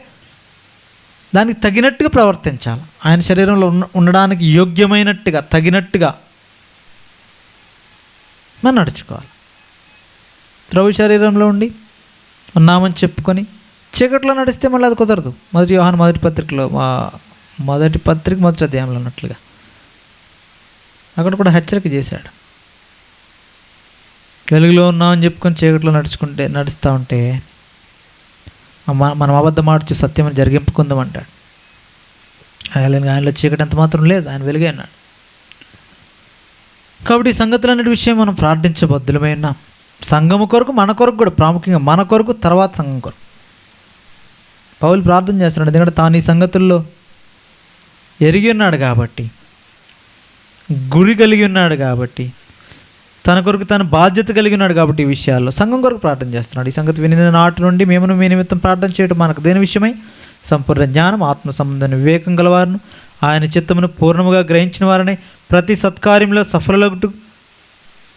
దానికి తగినట్టుగా ప్రవర్తించాలి. ఆయన శరీరంలో ఉండడానికి యోగ్యమైనట్టుగా, తగినట్టుగా మనం నడుచుకోవాలి. ప్రభు శరీరంలో ఉండి ఉన్నామని చెప్పుకొని చీకట్లో నడిస్తే మళ్ళీ అది కుదరదు. మొదటి యోహాను మొదటి అధ్యాయంలో అన్నట్లుగా అక్కడ కూడా హెచ్చరిక చేశాడు. వెలుగులో ఉన్నామని చెప్పుకొని చీకట్లో నడుస్తూ ఉంటే మనం అబద్ధం ఆడుచు సత్యం జరిగింపుకుందాం అంటాడు. ఆయనలో చీకటి ఎంత మాత్రం లేదు, ఆయన వెలుగే అన్నాడు. కాబట్టి ఈ సంగతులన్నిటి విషయం మనం ప్రార్థించబద్దులమై ఉన్నాం. సంఘము కొరకు, మన కొరకు కూడా, ప్రాముఖ్యంగా మన కొరకు, తర్వాత సంఘం కొరకు. పౌలు ప్రార్థన చేస్తున్నాడు, ఎందుకంటే తాను ఈ సంగతుల్లో ఎరిగి ఉన్నాడు కాబట్టి, గురి కలిగి ఉన్నాడు కాబట్టి, తన కొరకు తన బాధ్యత కలిగి ఉన్నాడు కాబట్టి ఈ విషయాల్లో సంఘం కొరకు ప్రార్థన చేస్తున్నాడు. ఈ సంగతి విని నాటి నుండి మేము మీ నిమిత్తం ప్రార్థన చేయడం మనకు దేని విషయమై? సంపూర్ణ జ్ఞానం, ఆత్మ సంబంధమైన వివేకం గలవారును, ఆయన చిత్తమును పూర్ణముగా గ్రహించిన వారిని ప్రతి సత్కార్యంలో సఫలులగుటూ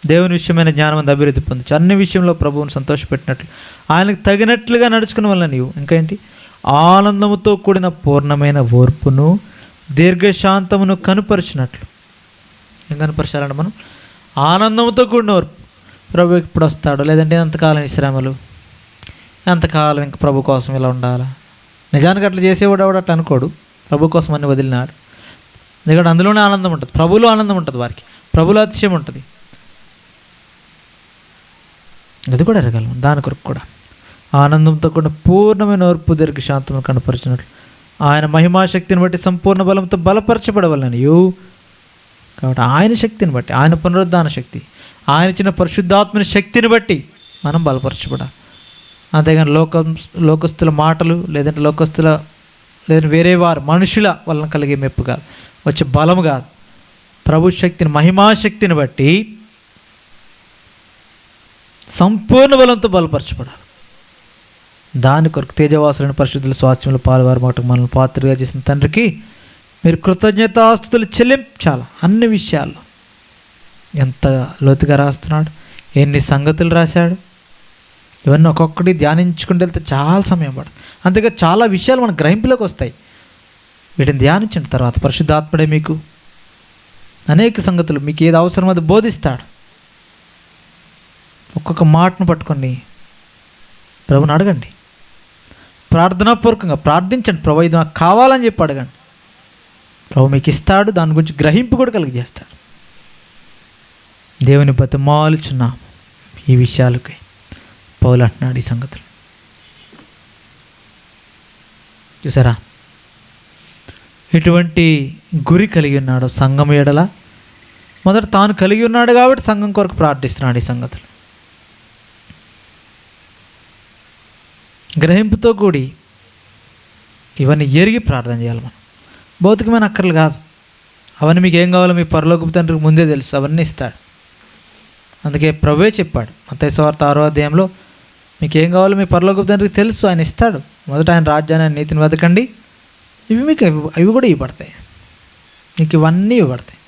దేవుని విషయమైన జ్ఞానం అందు అభివృద్ధి పొందొచ్చు. అన్ని విషయంలో ప్రభువును సంతోషపెట్టినట్లు ఆయనకు తగినట్లుగా నడుచుకున్న వల్ల నీవు ఇంకా ఏంటి? ఆనందముతో కూడిన పూర్ణమైన ఓర్పును, దీర్ఘశాంతమును కనుపరిచినట్లు. ఏం కనుపరచాలంటే మనం? ఆనందంతో కూడిన ఓర్పు. ప్రభు ఎప్పుడు వస్తాడు, లేదంటే ఎంతకాలం విశ్రామలు, ఎంతకాలం ఇంక ప్రభు కోసం ఇలా ఉండాలా? నిజానికి అట్లా చేసేవాడు అట్లా అనుకోడు. ప్రభు కోసం అన్ని వదిలినాడు. ఎందుకంటే అందులోనే ఆనందం ఉంటుంది, ప్రభులో ఆనందం ఉంటుంది, వారికి ప్రభులో అతిశయం ఉంటుంది. అది కూడా ఎరగలం. దాని కొరకు కూడా ఆనందంతో కూడిన పూర్ణమైన ఓర్పు, దీర్ఘశాంతము కనపరిచినట్లు ఆయన మహిమాశక్తిని బట్టి సంపూర్ణ బలంతో బలపరచబడవలని. కాబట్టి ఆయన శక్తిని బట్టి, ఆయన పునరుద్ధాన శక్తి, ఆయన ఇచ్చిన పరిశుద్ధాత్మని శక్తిని బట్టి మనం బలపరచబడాలి. అంతేగాని లోకస్తుల మాటలు, లేదంటే లేదంటే వేరే వారు మనుషుల వలన కలిగే మెప్పు కాదు, వచ్చే బలము కాదు. ప్రభు శక్తిని, మహిమాశక్తిని బట్టి సంపూర్ణ బలంతో బలపరచబడాలి. దాని కొరకు తేజవాసులైన పరిశుద్ధుల స్వాస్థ్యంలో పాలువారు మాట మనల్ని పాత్రగా చేసిన తండ్రికి మీరు కృతజ్ఞతాస్తుతులు చెల్లించాలి. అన్ని విషయాల్లో ఎంత లోతుగా రాస్తున్నాడు, ఎన్ని సంగతులు రాశాడు. ఇవన్నీ ఒక్కొక్కటి ధ్యానించుకుంటూ వెళ్తే చాలా సమయం పడుతుంది. అంతేగా చాలా విషయాలు మన గ్రహింపులోకి వస్తాయి. వీటిని ధ్యానించిన తర్వాత పరిశుద్ధాత్ముడే మీకు అనేక సంగతులు, మీకు ఏది అవసరం అది బోధిస్తాడు. ఒక్కొక్క మాటను పట్టుకొని ప్రభుని అడగండి, ప్రార్థనాపూర్వకంగా ప్రార్థించండి. ప్రభు ఇది నాకు కావాలని చెప్పి అడగండి. ప్రభు మీకు ఇస్తాడు, దాని గురించి గ్రహింపు కూడా కలిగజేస్తాడు. దేవుని బతిమాలుచున్నాం ఈ విషయాలకై. పౌలు అంటున్నాడు ఈ సంగతులు. చూసారా ఎటువంటి గురి కలిగి ఉన్నాడో సంఘం ఎడల. మొదట తాను కలిగి ఉన్నాడు కాబట్టి సంఘం కొరకు ప్రార్థిస్తున్నాడు. ఈ సంగతులు గ్రహింపుతో కూడి ఇవన్నీ ఎరిగి ప్రార్థన చేయాలి. మనం భౌతికమైన అక్కర్లు కాదు, అవన్నీ మీకు ఏం కావాలో మీ పరలోకపు తండ్రికి ముందే తెలుసు, అవన్నీ ఇస్తాడు. అందుకే ప్రభువే చెప్పాడు మత్తయి సువార్త 6వ అధ్యాయంలో, మీకు ఏం కావాలో మీ పరలోకపు తండ్రికి తెలుసు, ఆయన ఇస్తాడు. మొదట ఆయన రాజ్యాన్ని, ఆయన నీతిని వెతకండి, ఇవి మీకు అవి కూడా ఇవ్వబడతాయి. మీకు ఇవన్నీ ఇవ్వబడతాయి.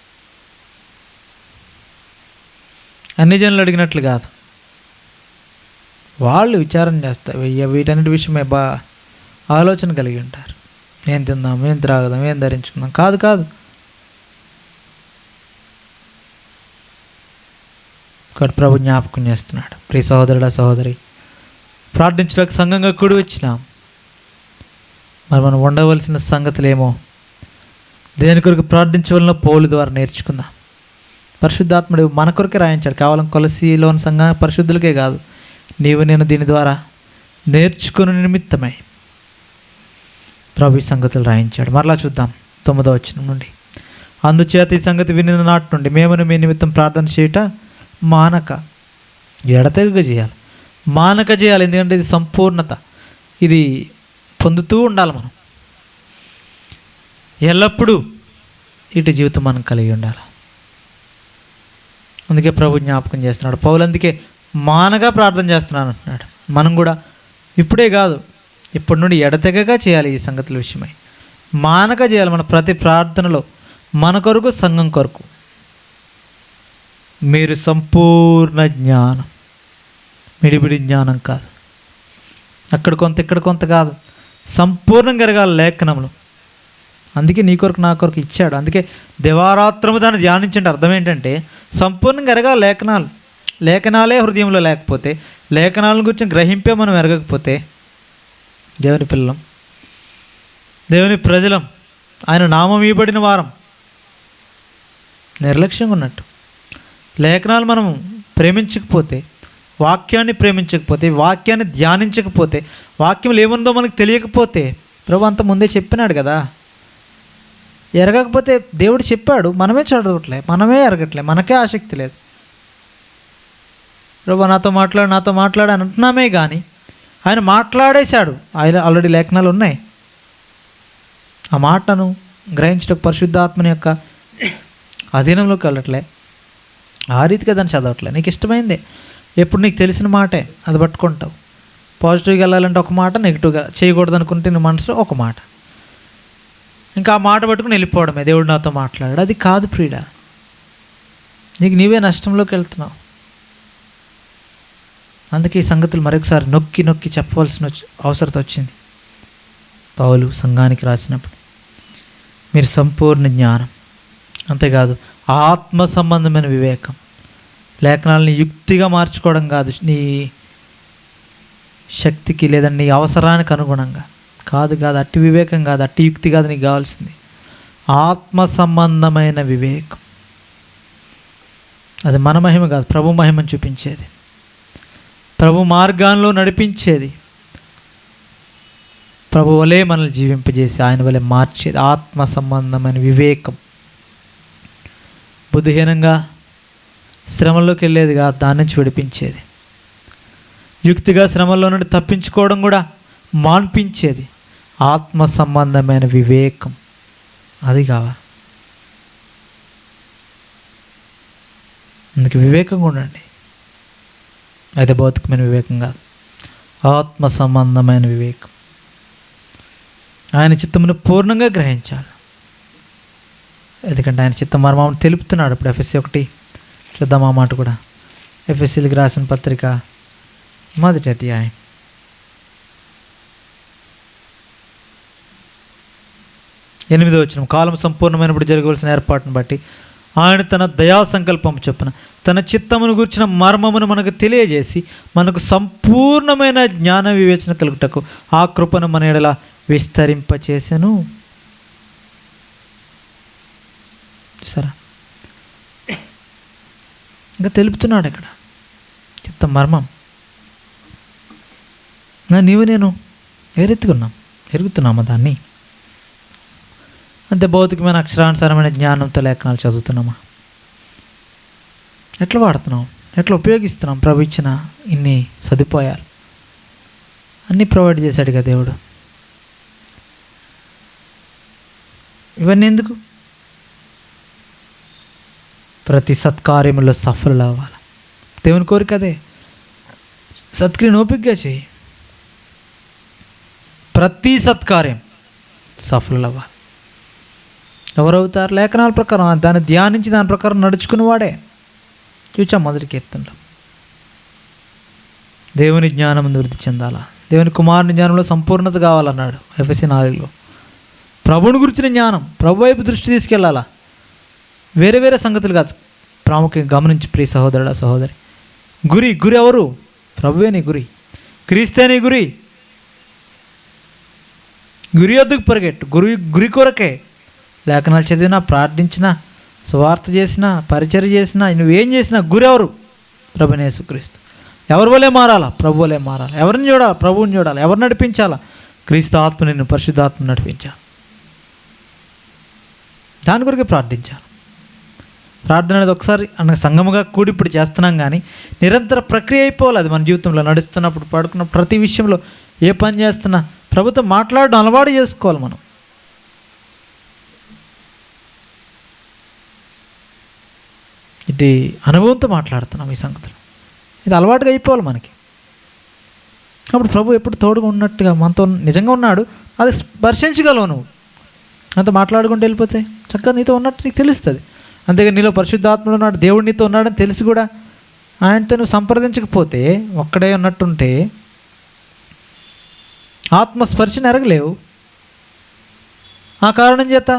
అన్ని జనులు అడిగినట్లు కాదు, వాళ్ళు విచారం చేస్తారు. వీటన్నిటి విషయమే ఆలోచన కలిగి ఉంటారు. ఏం తిందాం, ఏం త్రాగదాం, ఏం ధరించుకుందాం కాదు. కాబట్టి ప్రభు జ్ఞాపకం చేస్తున్నాడు. ప్రియ సహోదరుడా, సహోదరి, ప్రార్థించడానికి సంఘంగా కూడి వచ్చినాం. మరి మనం ఉండవలసిన సంగతులేమో దేని కొరకు ప్రార్థించవలనో పౌలు ద్వారా నేర్చుకుందాం. పరిశుద్ధాత్ముడు మన కొరకే రాయించాడు. కేవలం కొలసీలోని సంఘ పరిశుద్ధులకే కాదు, నీవు నేను దీని ద్వారా నేర్చుకునే నిమిత్తమై ప్రభు ఈ సంగతులు రాయించాడు. మరలా చూద్దాం 9వ వచనం నుండి. అందుచేత ఈ సంగతి వినిన నాటి నుండి మేమును మీ నిమిత్తం ప్రార్థన చేయుట మానక, ఎడతెగక చేయాలి, మానక చేయాలి. ఎందుకంటే ఇది సంపూర్ణత, ఇది పొందుతూ ఉండాలి. మనం ఎల్లప్పుడూ ఇటు జీవితం మనం కలిగి ఉండాలి. అందుకే ప్రభు జ్ఞాపకం చేస్తున్నాడు. పౌలు అందుకే మానగా ప్రార్థన చేస్తున్నాను అంటున్నాడు. మనం కూడా ఇప్పుడే కాదు, ఇప్పటి నుండి ఎడతెగగా చేయాలి. ఈ సంగతుల విషయమై మానక చేయాలి. మన ప్రతి ప్రార్థనలో మన కొరకు, సంఘం కొరకు. మీరు సంపూర్ణ జ్ఞానం, మిడిబిడి జ్ఞానం కాదు, అక్కడ కొంత ఇక్కడ కొంత కాదు, సంపూర్ణంగా ఎరగాలి లేఖనములు. అందుకే నీ కొరకు నా కొరకు ఇచ్చాడు. అందుకే దివారాత్రము దాన్ని ధ్యానించండి. అర్థం ఏంటంటే సంపూర్ణంగా ఎరగాలి లేఖనాలు. లేఖనాలే హృదయంలో లేకపోతే, లేఖనాలను గురించి గ్రహింపే మనం ఎరగకపోతే దేవుని పిల్లం, దేవుని ప్రజలం, ఆయన నామం ఇవ్వబడిన వారం నిర్లక్ష్యంగా ఉన్నట్టు. లేఖనాలు మనం ప్రేమించకపోతే, వాక్యాన్ని ప్రేమించకపోతే, వాక్యాన్ని ధ్యానించకపోతే, వాక్యంలో ఏముందో మనకు తెలియకపోతే, ప్రభు అంత ముందే చెప్పినాడు కదా. ఎరగకపోతే దేవుడు చెప్పాడు, మనమే చదవట్లే, మనమే ఎరగట్లే, మనకే ఆసక్తి లేదు. ప్రభు నాతో మాట్లాడు అని అంటున్నామే కానీ ఆయన మాట్లాడేశాడు. ఆయన ఆల్రెడీ లేఖనాలు ఉన్నాయి. ఆ మాటను గ్రహించడం పరిశుద్ధాత్మని యొక్క అధీనంలోకి వెళ్ళట్లే, ఆ రీతిగా దాన్ని చదవట్లే. నీకు ఇష్టమైందే, ఎప్పుడు నీకు తెలిసిన మాటే అది పట్టుకుంటావు. పాజిటివ్గా వెళ్ళాలంటే ఒక మాట, నెగిటివ్గా చేయకూడదు అనుకుంటే నీ మనసులో ఒక మాట, ఇంకా ఆ మాట పట్టుకుని వెళ్ళిపోవడమే. దేవుడు నాతో మాట్లాడాడు, అది కాదు ప్రియుడా. నీకు నీవే నష్టంలోకి వెళ్తున్నావు. అందుకే ఈ సంగతులు మరొకసారి నొక్కి నొక్కి చెప్పవలసిన అవసరం వచ్చింది. పౌలు సంఘానికి రాసినప్పుడు మీరు సంపూర్ణ జ్ఞానం, అంతేకాదు ఆత్మ సంబంధమైన వివేకం. లేఖనాలని యుక్తిగా మార్చుకోవడం కాదు, నీ శక్తికి లేదా నీ అవసరానికి అనుగుణంగా కాదు, అట్టి వివేకం కాదు, అట్టి యుక్తి కాదు. నీకు కావాల్సింది ఆత్మ సంబంధమైన వివేకం. అది మన మహిమ కాదు, ప్రభు మహిమను చూపించేది, ప్రభు మార్గాల్లో నడిపించేది, ప్రభు వలె మనల్ని జీవింపజేసి ఆయన వలె మార్చేది ఆత్మ సంబంధమైన వివేకం. బుద్ధిహీనంగా శ్రమల్లోకి వెళ్ళేది కాదు, దాని నుంచి విడిపించేది. యుక్తిగా శ్రమల్లో నుండి తప్పించుకోవడం కూడా మాన్పించేది ఆత్మ సంబంధమైన వివేకం. అది కావాలి. అందుకే వివేకంగా ఉండండి. అయితే భౌతికమైన వివేకం కాదు, ఆత్మ సంబంధమైన వివేకం. ఆయన చిత్తమును పూర్ణంగా గ్రహించాలి. ఎందుకంటే ఆయన చిత్త మర్మం తెలుపుతున్నాడు. ఇప్పుడు ఎఫ్ఎస్సి 1 చూద్దాం ఆ మాట కూడా. ఎఫ్ఎస్సీలకు రాసిన పత్రిక 1వ అధ్యాయం 8వ వచనం. కాలం సంపూర్ణమైనప్పుడు జరగవలసిన ఏర్పాటును బట్టి ఆయన తన దయా సంకల్పం చొప్పున తన చిత్తమును గూర్చిన మర్మమును మనకు తెలియజేసి మనకు సంపూర్ణమైన జ్ఞాన వివేచన కలుగుటకు ఆ కృపను మన ఎడల విస్తరింపచేసెను. సరే, ఇంకా తెలుపుతున్నాడు ఇక్కడ చిత్త మర్మం. నీవు నేను ఎరుగుతున్నామా దాన్ని? అంతే భౌతికమైన అక్షరానుసారమైన జ్ఞానంతో లేఖనాలు చదువుతున్నామా? ఎట్లా వాడుతున్నాం, ఎట్లా ఉపయోగిస్తున్నాం? ప్రభు ఇచ్చిన ఇన్ని సదుపాయాలు అన్నీ ప్రొవైడ్ చేశాడు కదా దేవుడు. ఇవన్నీ ఎందుకు? ప్రతి సత్కార్యములో సఫలు అవ్వాలి. దేవుని కోరిక అదే. సత్క్రియను ఓపికగా చేయి. ప్రతి సత్కార్యం సఫలు అవ్వాలి. ఎవరవుతారు? లేఖనాల ప్రకారం దాన్ని ధ్యానించి దాని ప్రకారం నడుచుకుని వాడే. చూచాం మొదటి కీర్తనలో. దేవుని జ్ఞానం వృద్ధి చెందాలా, దేవుని కుమారుని జ్ఞానంలో సంపూర్ణత కావాలన్నాడు ఎఫెసీ 4లో. ప్రభువుని గురించిన జ్ఞానం, ప్రభు వైపు దృష్టి తీసుకెళ్ళాలా. వేరే వేరే సంగతులు కాదు, ప్రాముఖ్యంగా గమనించి ప్రియ సహోదరుడా సహోదరి. గురి ఎవరు? ప్రభువే నీ గురి, క్రీస్తే నీ గురి. గురి వద్దకు పరిగెట్టు. గురి కొరకే లేఖనాలు చదివినా, ప్రార్థించినా, సువార్త చేసినా, పరిచర్య చేసినా, నువ్వేం చేసినా గురి ఎవరు? ప్రభువైన యేసుక్రీస్తు. ఎవరి వలే మారాలా? ప్రభు వలే మారాలి. ఎవరిని చూడాలి? ప్రభువుని చూడాలి. ఎవరు నడిపించాలా? క్రీస్తు ఆత్మ, నిన్ను పరిశుద్ధాత్మ నడిపించాలి. దాని కొరకే ప్రార్థించాలి. ప్రార్థన అనేది ఒకసారి సంఘముగా కూడి ఇప్పుడు చేస్తున్నాం, కానీ నిరంతర ప్రక్రియ అయిపోవాలి. అది మన జీవితంలో నడుస్తున్నప్పుడు, పడుకున్న ప్రతి విషయంలో, ఏ పని చేస్తున్నా ప్రభుత్వం మాట్లాడడం అలవాటు చేసుకోవాలి. మనం ఇది అనుభవంతో మాట్లాడుతున్నాం ఈ సంగతులు. ఇది అలవాటుగా అయిపోవాలి మనకి. అప్పుడు ప్రభు ఎప్పుడు తోడుగా ఉన్నట్టుగా మనతో నిజంగా ఉన్నాడు, అది స్పర్శించగలవు. నువ్వు అంత మాట్లాడుకుంటూ వెళ్ళిపోతే చక్కగా నీతో ఉన్నట్టు నీకు తెలుస్తుంది. అంతేగాని నీలో పరిశుద్ధాత్ముడు ఉన్నాడు, దేవుడు నీతో ఉన్నాడని తెలిసి కూడా ఆయనతో నువ్వు సంప్రదించకపోతే, ఒక్కడే ఉన్నట్టుంటే ఆత్మస్పర్శను ఎరగలేవు. ఆ కారణం చేత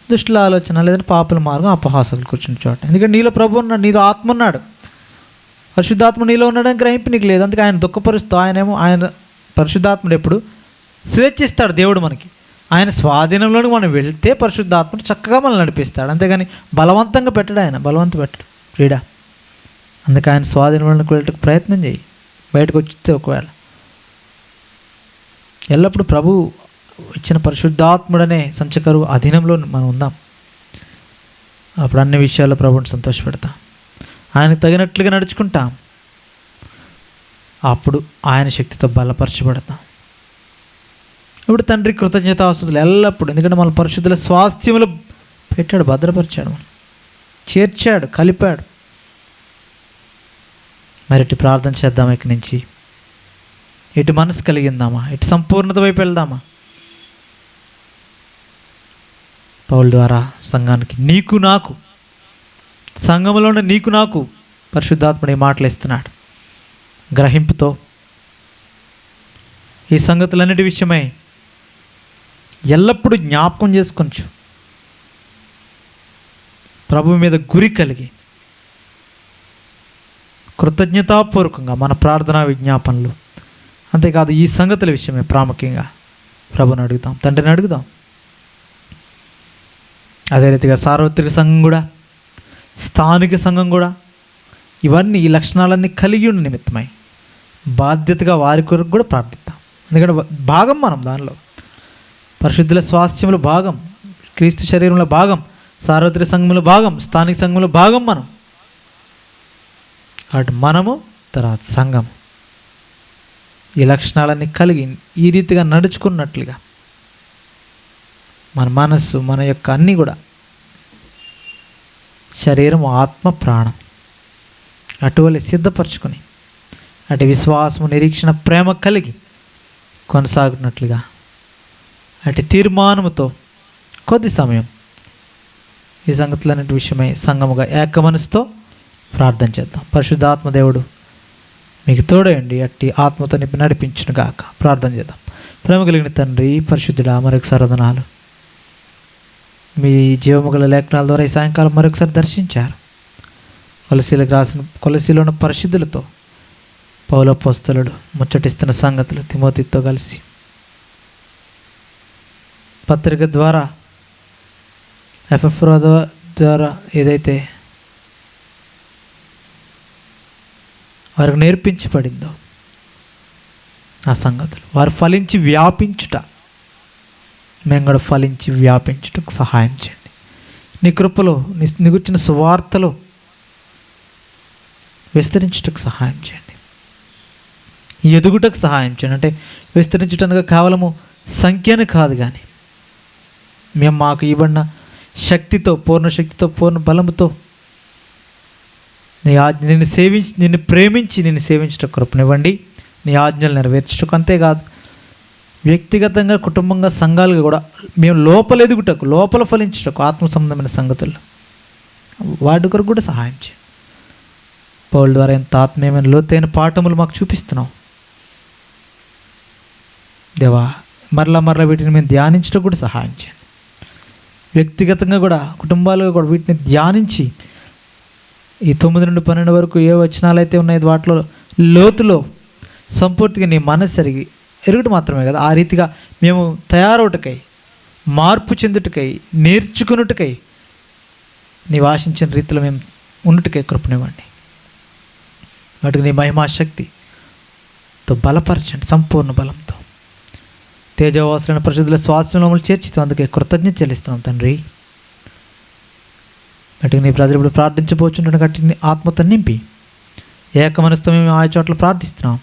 దుష్టుల ఆలోచన లేదంటే పాపుల మార్గం, అపహాసాలు కూర్చుని చోట. ఎందుకంటే నీలో ప్రభు ఉన్నాడు, నీలో ఆత్మ ఉన్నాడు, పరిశుద్ధాత్మ నీలో ఉన్నాడని గ్రహింపు నీకు లేదు. అందుకే ఆయన దుఃఖపరుస్తూ, ఆయన పరిశుద్ధాత్ముడు ఎప్పుడు స్వేచ్ఛిస్తాడు దేవుడు మనకి. ఆయన స్వాధీనంలోకి మనం వెళ్తే పరిశుద్ధాత్ముడు చక్కగా మనల్ని నడిపిస్తాడు. అంతేగాని బలవంతంగా పెట్టడు, ఆయన బలవంత పెట్టడు క్రీడా. అందుకే ఆయన స్వాధీనంలోకి వెళ్ళటకు ప్రయత్నం చేయి. బయటకు వచ్చితే ఒకవేళ ఎల్లప్పుడూ ప్రభు ఇచ్చిన పరిశుద్ధాత్ముడనే సంచకరు అధీనంలో మనం ఉందాం. అప్పుడు అన్ని విషయాల్లో ప్రభుని సంతోషపెడతాం, ఆయనకు తగినట్లుగా నడుచుకుంటాం. అప్పుడు ఆయన శక్తితో బలపరచబడతాం. ఇప్పుడు తండ్రి కృతజ్ఞతాస్తుతులు ఎల్లప్పుడు, ఎందుకంటే మన పరిశుద్ధుల స్వాస్థ్యములు పెట్టాడు, భద్రపరిచాడు, మనం చేర్చాడు, కలిపాడు. మరి ఇటు ప్రార్థన చేద్దామా, ఇక్కడి నుంచి ఇటు మనసు కలిగిందామా, ఇటు సంపూర్ణత వైపు వెళ్దామా. పౌలు ద్వారా సంఘానికి, నీకు నాకు, సంఘములోనే నీకు నాకు పరిశుద్ధాత్ముడు ఈ మాటలు ఇస్తున్నాడు. గ్రహింపుతో ఈ సంగతులన్నిటి విషయమై ఎల్లప్పుడూ జ్ఞాపకం చేసుకొంచు, ప్రభు మీద గురి కలిగి కృతజ్ఞతాపూర్వకంగా మన ప్రార్థనా విజ్ఞాపనలు, అంతేకాదు ఈ సంగతుల విషయమే ప్రాముఖ్యంగా ప్రభుని అడుగుతాం, తండ్రిని అడుగుదాం. అదే రీతిగా సార్వత్రిక సంఘం కూడా, స్థానిక సంఘం కూడా ఇవన్నీ, ఈ లక్షణాలన్నీ కలిగి ఉన్న నిమిత్తమై బాధ్యతగా వారి కొరకు కూడా ప్రార్థిద్దాం. ఎందుకంటే భాగం మనం దానిలో, పరిశుద్ధుల స్వాస్థ్యంలో భాగం, క్రీస్తు శరీరంలో భాగం, సార్వత్రిక సంఘంలో భాగం, స్థానిక సంఘంలో భాగం మనం. అటు మనము, తర్వాత సంఘం ఈ లక్షణాలన్నీ కలిగి ఈ రీతిగా నడుచుకున్నట్లుగా మన మనస్సు, మన యొక్క అన్నీ కూడా, శరీరం, ఆత్మ, ప్రాణం అటువలే సిద్ధపరచుకొని, అటు విశ్వాసము, నిరీక్షణ, ప్రేమ కలిగి కొనసాగుతున్నట్లుగా, అటు తీర్మానముతో కొద్ది సమయం ఈ సంగతులన్నిటి విషయమై సంఘముగా ఏక మనసుతో ప్రార్థన చేద్దాం. పరిశుద్ధాత్మ దేవుడు మీకు తోడయండి, అట్టి ఆత్మతో నింపి నడిపించునుగాక. ప్రార్థన చేద్దాం. ప్రేమ కలిగిన తండ్రి, పరిశుద్ధుడా, మరొకసారి వందనాలు. మీ జీవముగల లేఖనాల ద్వారా ఈ సాయంకాలం మరొకసారి దర్శించారు. కొలసీలకు రాసిన, కొలసీలో ఉన్న పరిశుద్ధులతో పౌలు అపోస్తలుడు ముచ్చటిస్తున్న సంగతులు తిమోతితో కలిసి పత్రిక ద్వారా, ఎఫెఫ్రో ద్వారా ఏదైతే వారికి నేర్పించబడిందో ఆ సంగతులు వారు ఫలించి వ్యాపించుట, మేము కూడా ఫలించి వ్యాపించుటకు సహాయం చేయండి. నీ కృపలో, నీ గురించిన సువార్తలో విస్తరించుటకు సహాయం చేయండి, ఎదుగుటకు సహాయం చేయండి. అంటే విస్తరించడానికి కేవలము సంఖ్యను కాదు, కానీ మేము మాకు ఇవ్వబడిన శక్తితో, పూర్ణ శక్తితో, పూర్ణ బలముతో నీ ఆజ్ఞ, నిన్ను ప్రేమించి నిన్ను సేవించటకు కృపనివ్వండి. నీ ఆజ్ఞలు నెరవేర్చటకు, అంతేకాదు వ్యక్తిగతంగా, కుటుంబంగా, సంఘాలుగా కూడా మేము లోపల ఎదుగుటకు, లోపల ఫలించుటకు, ఆత్మ సంబంధమైన సంగతులు వాటి కొరకు కూడా సహాయం చేయండి. పౌలు ద్వారా ఎంత ఆత్మీయమైన లోతైన పాఠములు మాకు చూపిస్తున్నావు దేవా. మరలా వీటిని మేము ధ్యానించడం కూడా సహాయం చేయండి. వ్యక్తిగతంగా కూడా, కుటుంబాలుగా కూడా వీటిని ధ్యానించి ఈ 9 నుండి 12 వరకు ఏ వచనాలు అయితే ఉన్నాయో వాటిలో లోతులో సంపూర్తిగా నీ మనసు ఎరుగుట మాత్రమే కదా, ఆ రీతిగా మేము తయారవుటకై, మార్పు చెందుటకై, నేర్చుకున్నట్టుకై, నీవు ఆశించిన రీతిలో మేము ఉన్నట్టుకై కృపనివ్వండి. వాటికి నీ మహిమా శక్తితో బలపరచండి, సంపూర్ణ బలంతో. తేజవాసులైన పరిశుద్ధుల స్వాస్థ్యంలో మమ్మల్ని చేర్చితే అందుకే కృతజ్ఞత చెల్లిస్తున్నాం తండ్రి. గట్టిగా నీ ప్రజలు ఇప్పుడు ప్రార్థించబోచుంటున్న గట్టి ఆత్మతో నింపి ఏక మనసుతో మేము ఆయా చోట్ల ప్రార్థిస్తున్నాం.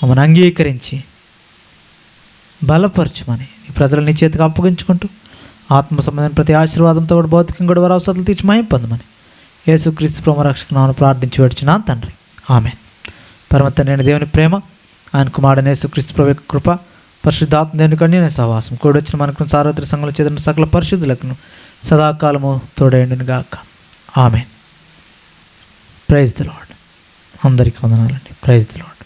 మమ్మల్ని అంగీకరించి బలపరచమని ఈ ప్రజలను నీ చేతికి అప్పగించుకుంటూ ఆత్మ సంబంధమైన ప్రతి ఆశీర్వాదంతో కూడా భౌతికంగా కూడా వారి అవసరాలు తీర్చి మహిమ పొందమని యేసుక్రీస్తు ప్రభు రక్షక నామమున ప్రార్థించి వేడుచున్నాను తండ్రి. ఆమేన్. పరమ తండ్రి దేవుని ప్రేమ, ఆయన కుమారుడైన యేసుక్రీస్తు ప్రభు యొక్క కృప, పరిశుద్ధాత్మ దేవుని కన్యని సహవాసం కూడి వచ్చిన మనకు సార్వత్రిక సంఘంలో చెందిన సకల పరిశుద్ధులకు సదాకాలము తోడైండును గాక. ఆమేన్. Praise the lord. అందరికీ వందనాలండి. Praise the lord.